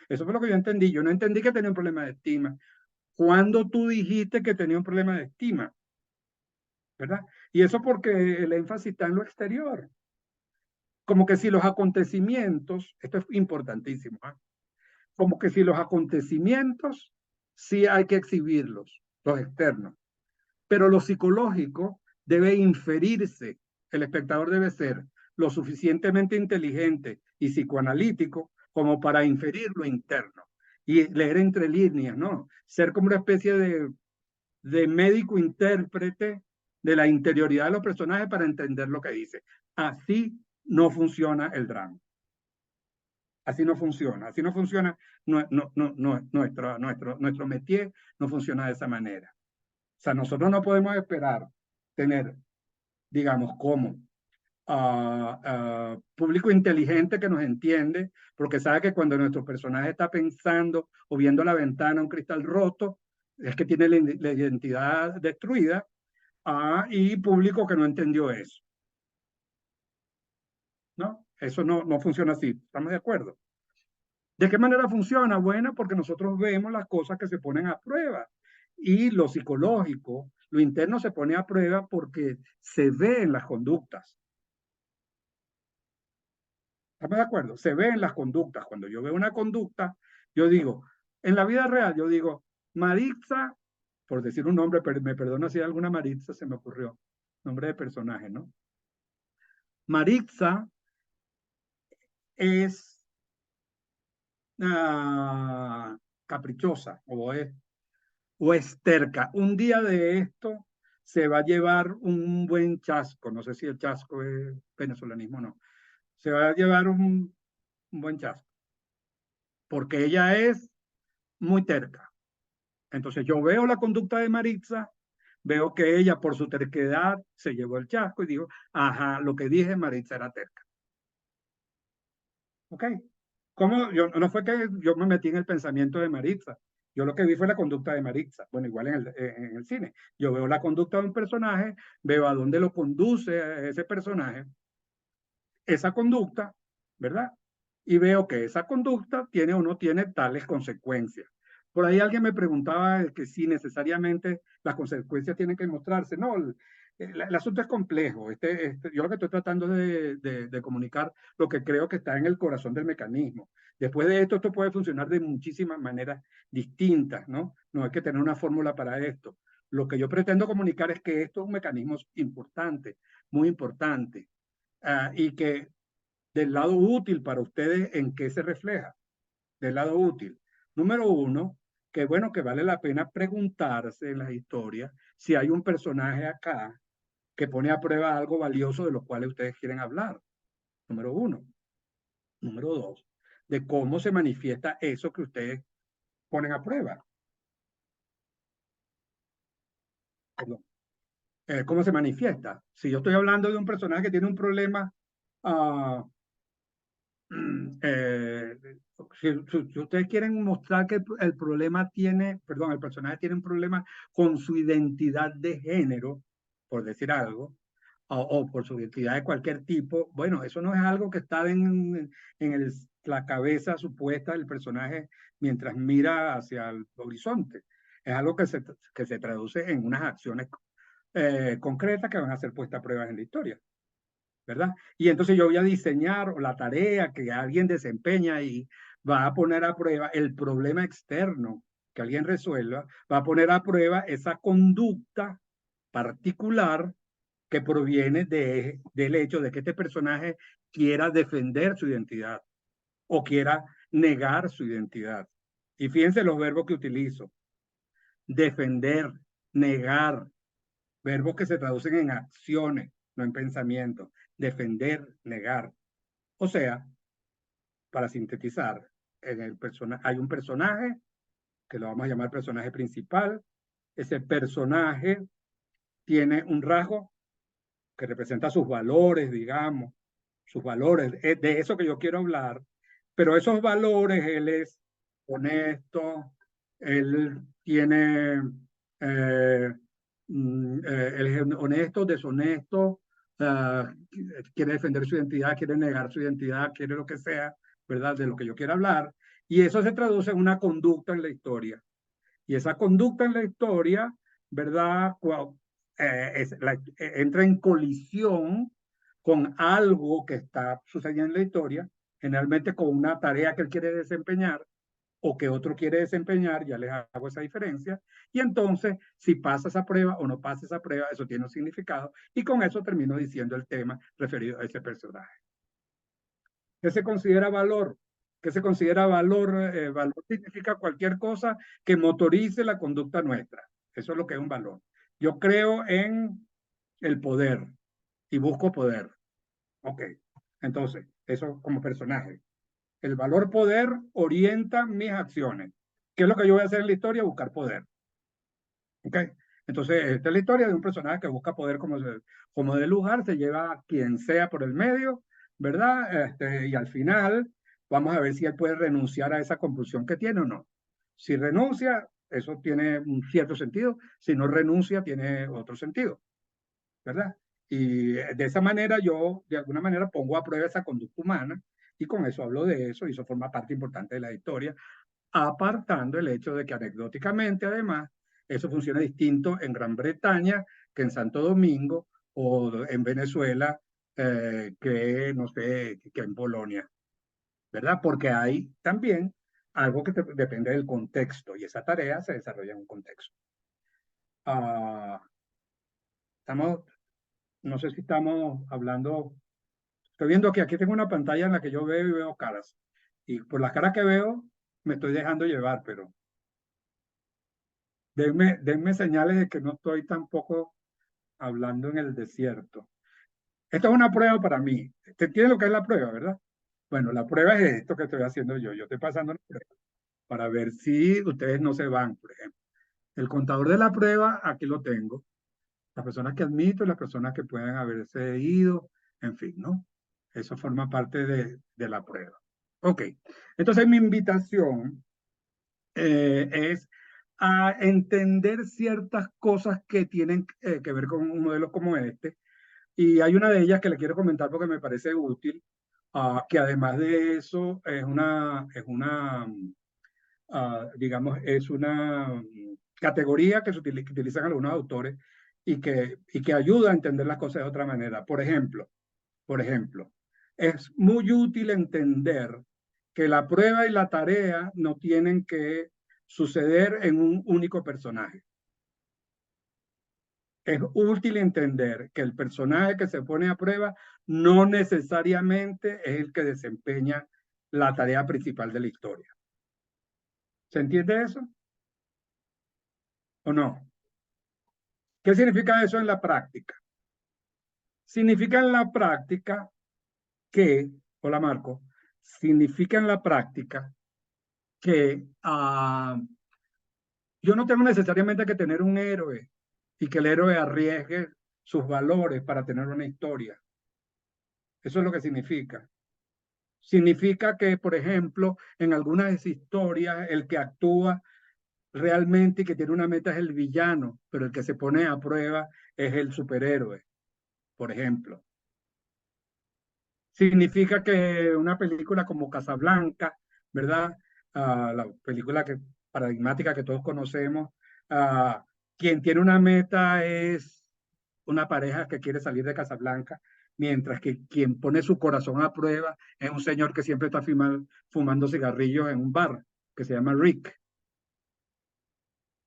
Eso fue lo que yo entendí. Yo no entendí que tenía un problema de estima. ¿Cuándo tú dijiste que tenía un problema de estima? ¿Verdad? Y eso porque el énfasis está en lo exterior. Como que si los acontecimientos, esto es importantísimo, ¿eh? Como que si los acontecimientos sí hay que exhibirlos, los externos, pero lo psicológico debe inferirse. El espectador debe ser lo suficientemente inteligente y psicoanalítico como para inferir lo interno y leer entre líneas, ¿no? Ser como una especie de médico intérprete de la interioridad de los personajes para entender lo que dice. Así no funciona el drama. Así no funciona. Así no funciona nuestro métier, no funciona de esa manera. O sea, nosotros no podemos esperar tener, digamos, como público inteligente que nos entiende, porque sabe que cuando nuestro personaje está pensando o viendo la ventana, un cristal roto, es que tiene la identidad destruida, y público que no entendió eso, ¿no? Eso no funciona así, ¿estamos de acuerdo? ¿De qué manera funciona? Bueno, porque nosotros vemos las cosas que se ponen a prueba y lo psicológico, lo interno se pone a prueba porque se ve en las conductas. ¿Estamos de acuerdo? Se ve en las conductas. Cuando yo veo una conducta, yo digo, en la vida real, yo digo, Maritza, por decir un nombre, me perdono si alguna Maritza se me ocurrió, nombre de personaje, ¿no? Maritza es caprichosa o es terca. Un día de esto se va a llevar un buen chasco. No sé si el chasco es venezolanismo o no. Se va a llevar un buen chasco. Porque ella es muy terca. Entonces yo veo la conducta de Maritza, veo que ella por su terquedad se llevó el chasco y digo, ajá, lo que dije, Maritza era terca. ¿Ok? ¿Cómo? Yo, no fue que yo me metí en el pensamiento de Maritza. Yo lo que vi fue la conducta de Maritza. Bueno, igual en el cine. Yo veo la conducta de un personaje, veo a dónde lo conduce ese personaje, esa conducta, ¿verdad? Y veo que esa conducta tiene o no tiene tales consecuencias. Por ahí alguien me preguntaba que si necesariamente las consecuencias tienen que mostrarse. No, el asunto es complejo. Yo lo que estoy tratando de comunicar, lo que creo que está en el corazón del mecanismo. Después de esto puede funcionar de muchísimas maneras distintas, ¿no? No hay que tener una fórmula para esto. Lo que yo pretendo comunicar es que esto es un mecanismo importante, muy importante, y que del lado útil para ustedes, ¿en qué se refleja? Del lado útil. Número uno, que bueno, que vale la pena preguntarse en las historias si hay un personaje acá que pone a prueba algo valioso de lo cual ustedes quieren hablar. Número uno. Número dos, de cómo se manifiesta eso que ustedes ponen a prueba. Perdón. ¿Cómo se manifiesta? Si yo estoy hablando de un personaje que tiene un problema, uh, eh, si ustedes quieren mostrar que el problema tiene, perdón, el personaje tiene un problema con su identidad de género, por decir algo, o por su identidad de cualquier tipo, bueno, eso no es algo que está en la cabeza supuesta del personaje mientras mira hacia el horizonte. Es algo que se traduce en unas acciones concretas que van a ser puestas a prueba en la historia. ¿Verdad? Y entonces yo voy a diseñar la tarea que alguien desempeña y va a poner a prueba el problema externo que alguien resuelva, va a poner a prueba esa conducta particular que proviene del hecho de que este personaje quiera defender su identidad o quiera negar su identidad. Y fíjense los verbos que utilizo. Defender, negar, verbos que se traducen en acciones, no en pensamientos. Defender, negar. O sea, para sintetizar, hay un personaje que lo vamos a llamar personaje principal. Ese personaje tiene un rasgo que representa sus valores, digamos, sus valores. De eso que yo quiero hablar pero esos valores, él es honesto, él tiene, él es honesto, deshonesto, quiere defender su identidad, quiere negar su identidad, quiere lo que sea, ¿verdad? De lo que yo quiera hablar. Y eso se traduce en una conducta en la historia. Y esa conducta en la historia, ¿verdad? Entra en colisión con algo que está sucediendo en la historia, generalmente con una tarea que él quiere desempeñar o que otro quiere desempeñar, ya les hago esa diferencia, y entonces si pasa esa prueba o no pasa esa prueba, eso tiene un significado, y con eso termino diciendo el tema referido a ese personaje. ¿Qué se considera valor? ¿Qué se considera valor? Valor significa cualquier cosa que motorice la conducta nuestra. Eso es lo que es un valor. Yo creo en el poder y busco poder. Ok. Entonces, eso como personaje. El valor poder orienta mis acciones. ¿Qué es lo que yo voy a hacer en la historia? Buscar poder. Ok. Entonces, esta es la historia de un personaje que busca poder como de lugar, se lleva a quien sea por el medio, ¿verdad? Y al final vamos a ver si él puede renunciar a esa compulsión que tiene o no. Si renuncia, eso tiene un cierto sentido. Si no renuncia, tiene otro sentido, ¿verdad? Y de esa manera yo, de alguna manera, pongo a prueba esa conducta humana y con eso hablo de eso y eso forma parte importante de la historia, apartando el hecho de que anecdóticamente, además, eso funciona distinto en Gran Bretaña que en Santo Domingo o en Venezuela, que no sé, que en Polonia, ¿verdad? Porque hay también algo que depende del contexto y esa tarea se desarrolla en un contexto. Uh, estamos, no sé si estamos hablando, estoy viendo que aquí tengo una pantalla en la que yo veo y veo caras. Y por las caras que veo, me estoy dejando llevar, pero denme señales de que no estoy tampoco hablando en el desierto. Esto es una prueba para mí. ¿Te entiendes lo que es la prueba, verdad? Bueno, la prueba es esto que estoy haciendo yo. Yo estoy pasando la prueba para ver si ustedes no se van, por ejemplo. El contador de la prueba, aquí lo tengo. Las personas que admito y las personas que pueden haberse ido, en fin, ¿no? Eso forma parte de la prueba. Ok, entonces mi invitación es a entender ciertas cosas que tienen que ver con un modelo como este. Y hay una de ellas que le quiero comentar porque me parece útil, que además de eso digamos, es una categoría que que utilizan algunos autores y que ayuda a entender las cosas de otra manera. Por ejemplo, es muy útil entender que la prueba y la tarea no tienen que suceder en un único personaje. Es útil entender que el personaje que se pone a prueba no necesariamente es el que desempeña la tarea principal de la historia. ¿Se entiende eso o no? ¿Qué significa eso en la práctica? Significa en la práctica que, hola Marco, significa en la práctica que yo no tengo necesariamente que tener un héroe y que el héroe arriesgue sus valores para tener una historia. Eso es lo que significa. Significa que, por ejemplo, en algunas historias el que actúa realmente y que tiene una meta es el villano, pero el que se pone a prueba es el superhéroe, por ejemplo. Significa que una película como Casablanca, ¿verdad? La película paradigmática que todos conocemos, quien tiene una meta es una pareja que quiere salir de Casablanca, mientras que quien pone su corazón a prueba es un señor que siempre está fumando cigarrillos en un bar, que se llama Rick,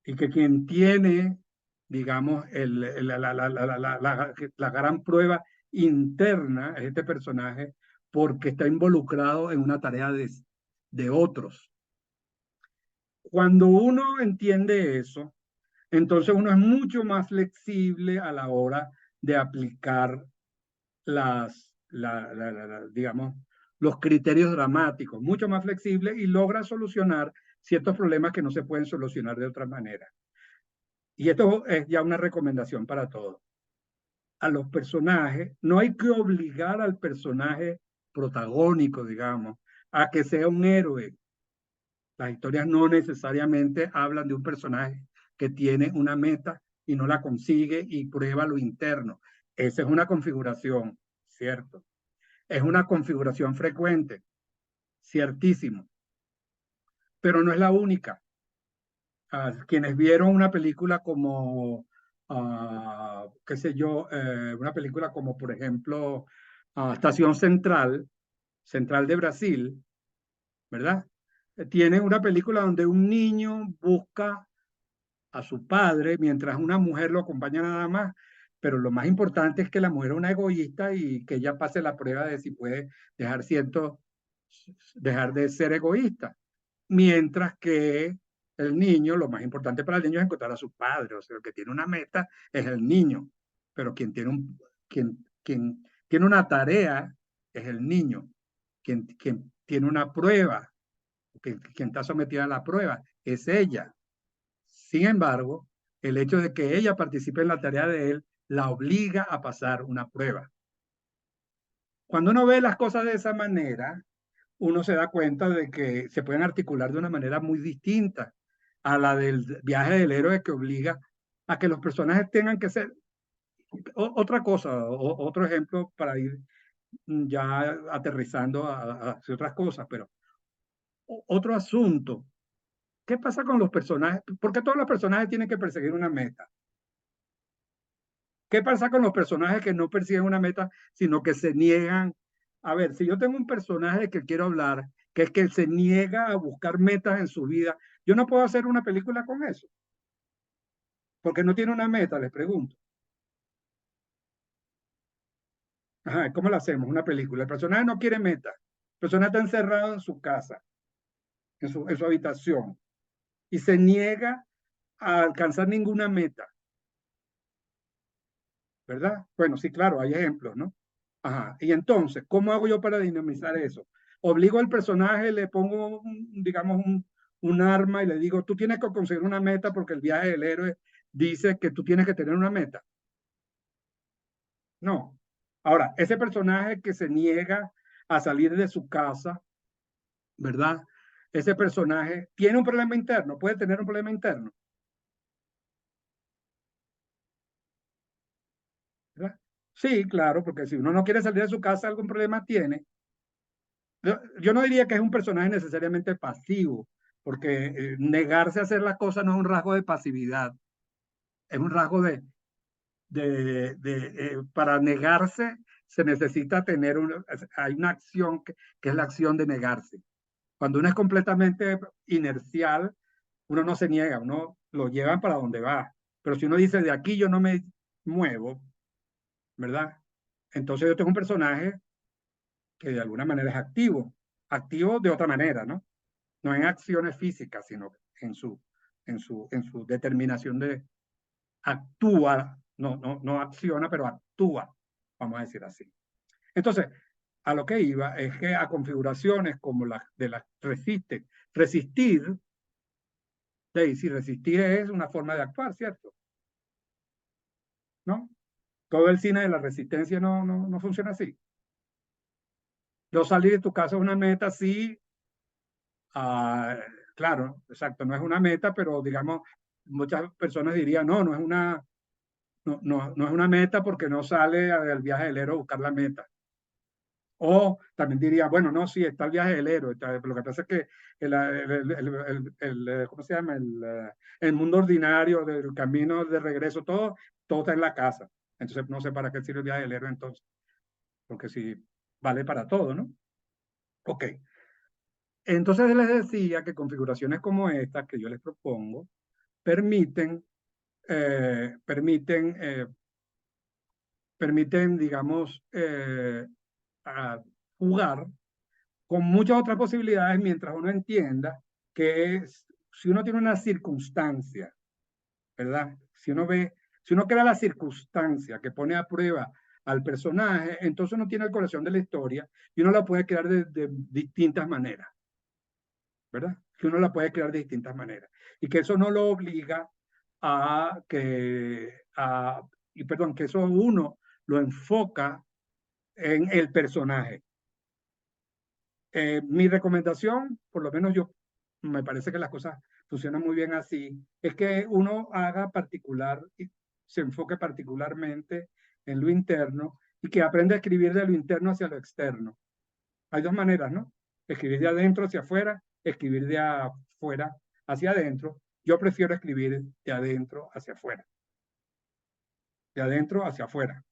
y que quien tiene, digamos, la gran prueba interna es este personaje porque está involucrado en una tarea de otros. Cuando uno entiende eso, entonces uno es mucho más flexible a la hora de aplicar digamos, los criterios dramáticos, mucho más flexible y logra solucionar ciertos problemas que no se pueden solucionar de otra manera. Y esto es ya una recomendación para todos. A los personajes, no hay que obligar al personaje protagónico, digamos, a que sea un héroe. Las historias no necesariamente hablan de un personaje que tiene una meta y no la consigue y prueba lo interno. Esa es una configuración, ¿cierto? Es una configuración frecuente, ciertísimo, pero no es la única. Quienes vieron una película como, qué sé yo, una película como, por ejemplo, Estación Central, Central de Brasil, ¿verdad? Tiene una película donde un niño busca a su padre mientras una mujer lo acompaña nada más, pero lo más importante es que la mujer es una egoísta y que ella pase la prueba de si puede dejar, dejar de ser egoísta. Mientras que el niño, lo más importante para el niño es encontrar a su padre, o sea, el que tiene una meta es el niño, pero quien tiene una tarea es el niño, quien tiene una prueba, quien está sometida a la prueba es ella. Sin embargo, el hecho de que ella participe en la tarea de él la obliga a pasar una prueba. Cuando uno ve las cosas de esa manera, uno se da cuenta de que se pueden articular de una manera muy distinta a la del viaje del héroe que obliga a que los personajes tengan que ser otra cosa, otro ejemplo para ir ya aterrizando hacia otras cosas, pero otro asunto. ¿Qué pasa con los personajes? ¿Por qué todos los personajes tienen que perseguir una meta? ¿Qué pasa con los personajes que no persiguen una meta, sino que se niegan? A ver, si yo tengo un personaje que quiero hablar, que es que se niega a buscar metas en su vida, yo no puedo hacer una película con eso, porque no tiene una meta, les pregunto. Ajá, ¿cómo lo hacemos? Una película. El personaje no quiere meta. El personaje está encerrado en su casa, en su habitación, y se niega a alcanzar ninguna meta, ¿verdad? Bueno, sí, claro, hay ejemplos, ¿no? Ajá. Y entonces, ¿cómo hago yo para dinamizar eso? Obligo al personaje, le pongo, digamos, un arma y le digo, tú tienes que conseguir una meta porque el viaje del héroe dice que tú tienes que tener una meta. No. Ahora, ese personaje que se niega a salir de su casa, ¿verdad? Ese personaje tiene un problema interno, puede tener un problema interno, ¿verdad? Sí, claro, porque si uno no quiere salir de su casa, algún problema tiene. Yo no diría que es un personaje necesariamente pasivo, porque negarse a hacer las cosas no es un rasgo de pasividad, es un rasgo para negarse se necesita tener hay una acción que es la acción de negarse. Cuando uno es completamente inercial, uno no se niega, uno lo lleva para donde va. Pero si uno dice, de aquí yo no me muevo, ¿verdad? Entonces yo tengo un personaje que de alguna manera es activo, activo de otra manera, ¿no? No en acciones físicas, sino en su determinación de actúa, no acciona, pero actúa, vamos a decir así. Entonces, a lo que iba es que a configuraciones como las de las resistir, si resistir es una forma de actuar, ¿cierto? ¿No? Todo el cine de la resistencia no funciona así. Yo salir de tu casa es una meta, sí, ah, claro, exacto, no es una meta, pero digamos, muchas personas dirían, no es no es una meta porque no sale al viaje del héroe a buscar la meta. O también diría, bueno, no, sí, está el viaje del héroe. Lo que pasa es que ¿cómo se llama? El mundo ordinario del camino de regreso, todo está en la casa. Entonces, no sé para qué sirve el viaje del héroe entonces, porque si vale para todo, ¿no? Ok. Entonces les decía que configuraciones como estas que yo les propongo permiten, eh, permiten, eh, permiten, digamos, a jugar con muchas otras posibilidades mientras uno entienda que si uno tiene una circunstancia, ¿verdad? Si uno crea la circunstancia que pone a prueba al personaje, entonces uno tiene el corazón de la historia y uno la puede crear de distintas maneras, ¿verdad? Que uno la puede crear de distintas maneras. Y que eso no lo obliga a que, y perdón, que eso uno lo enfoca en el personaje. Mi recomendación, por lo menos yo, me parece que las cosas funcionan muy bien así, es que uno haga particular, se enfoque particularmente en lo interno y que aprenda a escribir de lo interno hacia lo externo. Hay dos maneras, ¿no? Escribir de adentro hacia afuera, escribir de afuera hacia adentro. Yo prefiero escribir de adentro hacia afuera. De adentro hacia afuera,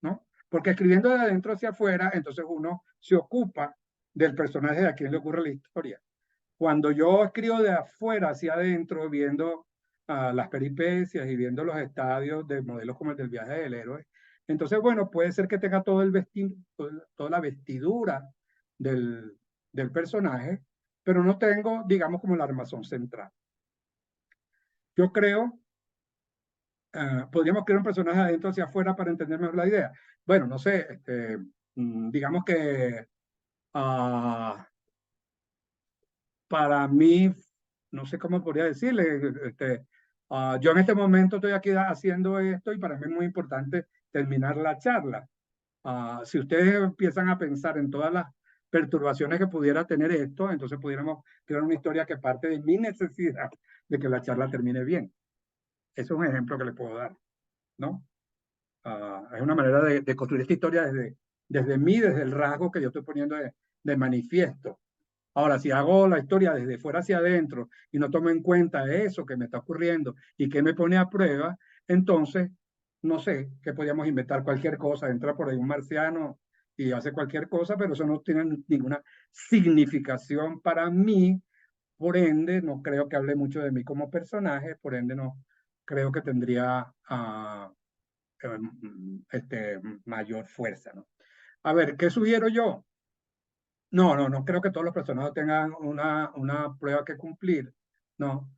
¿no? Porque escribiendo de adentro hacia afuera, entonces uno se ocupa del personaje a quien le ocurre la historia. Cuando yo escribo de afuera hacia adentro, viendo las peripecias y viendo los estadios de modelos como el del viaje del héroe, entonces, bueno, puede ser que tenga todo el vestido, toda la vestidura del, del personaje, pero no tengo, digamos, como el armazón central. Yo creo, podríamos crear un personaje de adentro hacia afuera para entender mejor la idea. Bueno, no sé, digamos que uh, para mí, no sé cómo podría decirle, yo en este momento estoy aquí haciendo esto y para mí es muy importante terminar la charla. Si ustedes empiezan a pensar en todas las perturbaciones que pudiera tener esto, entonces pudiéramos crear una historia que parte de mi necesidad de que la charla termine bien. Eso es un ejemplo que les puedo dar, ¿no? Es una manera de construir esta historia desde mí, desde el rasgo que yo estoy poniendo de manifiesto. Ahora, si hago la historia desde fuera hacia adentro y no tomo en cuenta eso que me está ocurriendo y que me pone a prueba, entonces, no sé, que podríamos inventar cualquier cosa, entra por ahí un marciano y hace cualquier cosa, pero eso no tiene ninguna significación para mí, por ende, no creo que hable mucho de mí como personaje, por ende, no creo que tendría mayor fuerza, ¿no? A ver, ¿qué sugiero yo? No creo que todos los personajes tengan una prueba que cumplir, no.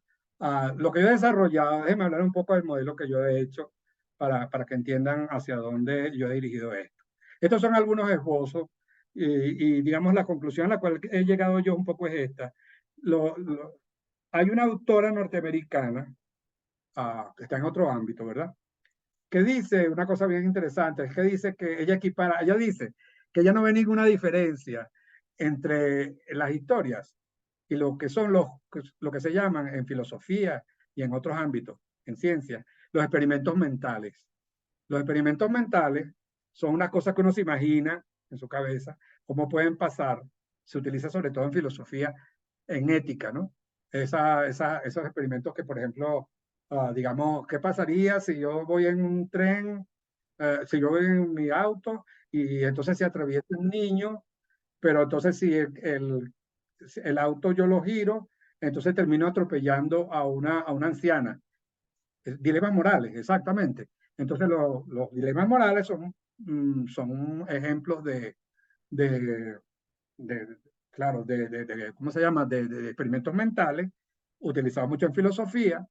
Lo que yo he desarrollado, déjenme hablar un poco del modelo que yo he hecho para que entiendan hacia dónde yo he dirigido esto. Estos son algunos esbozos y digamos la conclusión a la cual he llegado yo un poco es esta. Hay una autora norteamericana que está en otro ámbito, ¿verdad? Que dice una cosa bien interesante, es que dice que ella dice que ella no ve ninguna diferencia entre las historias y lo que son lo que se llaman en filosofía y en otros ámbitos, en ciencia, los experimentos mentales. Los experimentos mentales son unas cosas que uno se imagina en su cabeza, cómo pueden pasar. Se utiliza sobre todo en filosofía, en ética, ¿no? Esos experimentos que, por ejemplo, digamos, ¿qué pasaría si yo voy en un tren, si yo voy en mi auto y entonces se atraviesa un niño, pero entonces si el auto yo lo giro, entonces termino atropellando a una anciana? Dilemas morales, exactamente. Entonces los dilemas morales son ejemplos de, de, claro, ¿cómo se llama? De experimentos mentales, utilizados mucho en filosofía,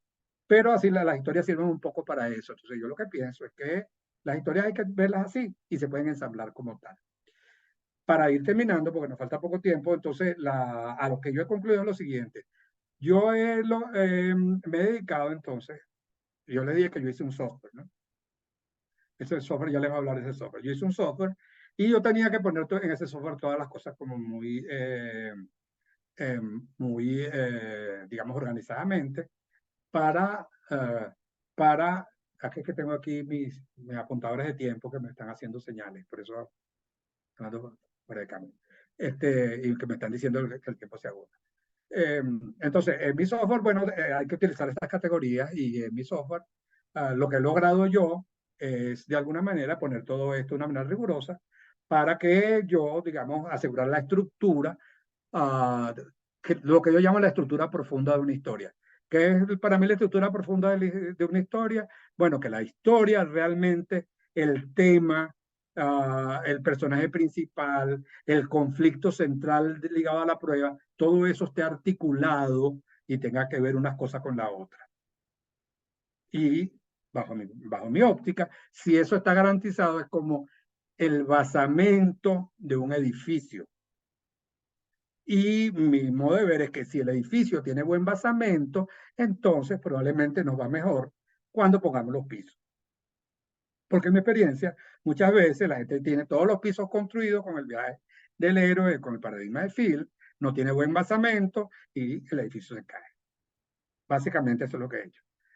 pero así las historias sirven un poco para eso. Entonces yo lo que pienso es que las historias hay que verlas así y se pueden ensamblar como tal. Para ir terminando, porque nos falta poco tiempo, entonces a lo que yo he concluido es lo siguiente. Me he dedicado entonces, yo le dije que yo hice un software, ¿no? Ese software, ya les voy a hablar de ese software. Yo hice un software y yo tenía que poner en ese software todas las cosas como digamos, organizadamente para, aquí es que tengo aquí mis apuntadores de tiempo que me están haciendo señales, por eso ando por el camino, y que me están diciendo que el tiempo se agota. Entonces, en mi software, bueno, hay que utilizar estas categorías y en mi software, lo que he logrado yo es de alguna manera poner todo esto de una manera rigurosa para que yo, digamos, asegurar la estructura, lo que yo llamo la estructura profunda de una historia. ¿Qué es para mí la estructura profunda de una historia? Bueno, que la historia realmente, el tema, el personaje principal, el conflicto central ligado a la prueba, todo eso esté articulado y tenga que ver unas cosas con la otra. Y bajo mi óptica, si eso está garantizado, es como el basamento de un edificio. Y mi modo de ver es que si el edificio tiene buen basamento, entonces probablemente nos va mejor cuando pongamos los pisos. Porque en mi experiencia, muchas veces la gente tiene todos los pisos construidos con el viaje del héroe con el paradigma de Field, no tiene buen basamento y el edificio se cae. Básicamente eso es lo que he hecho.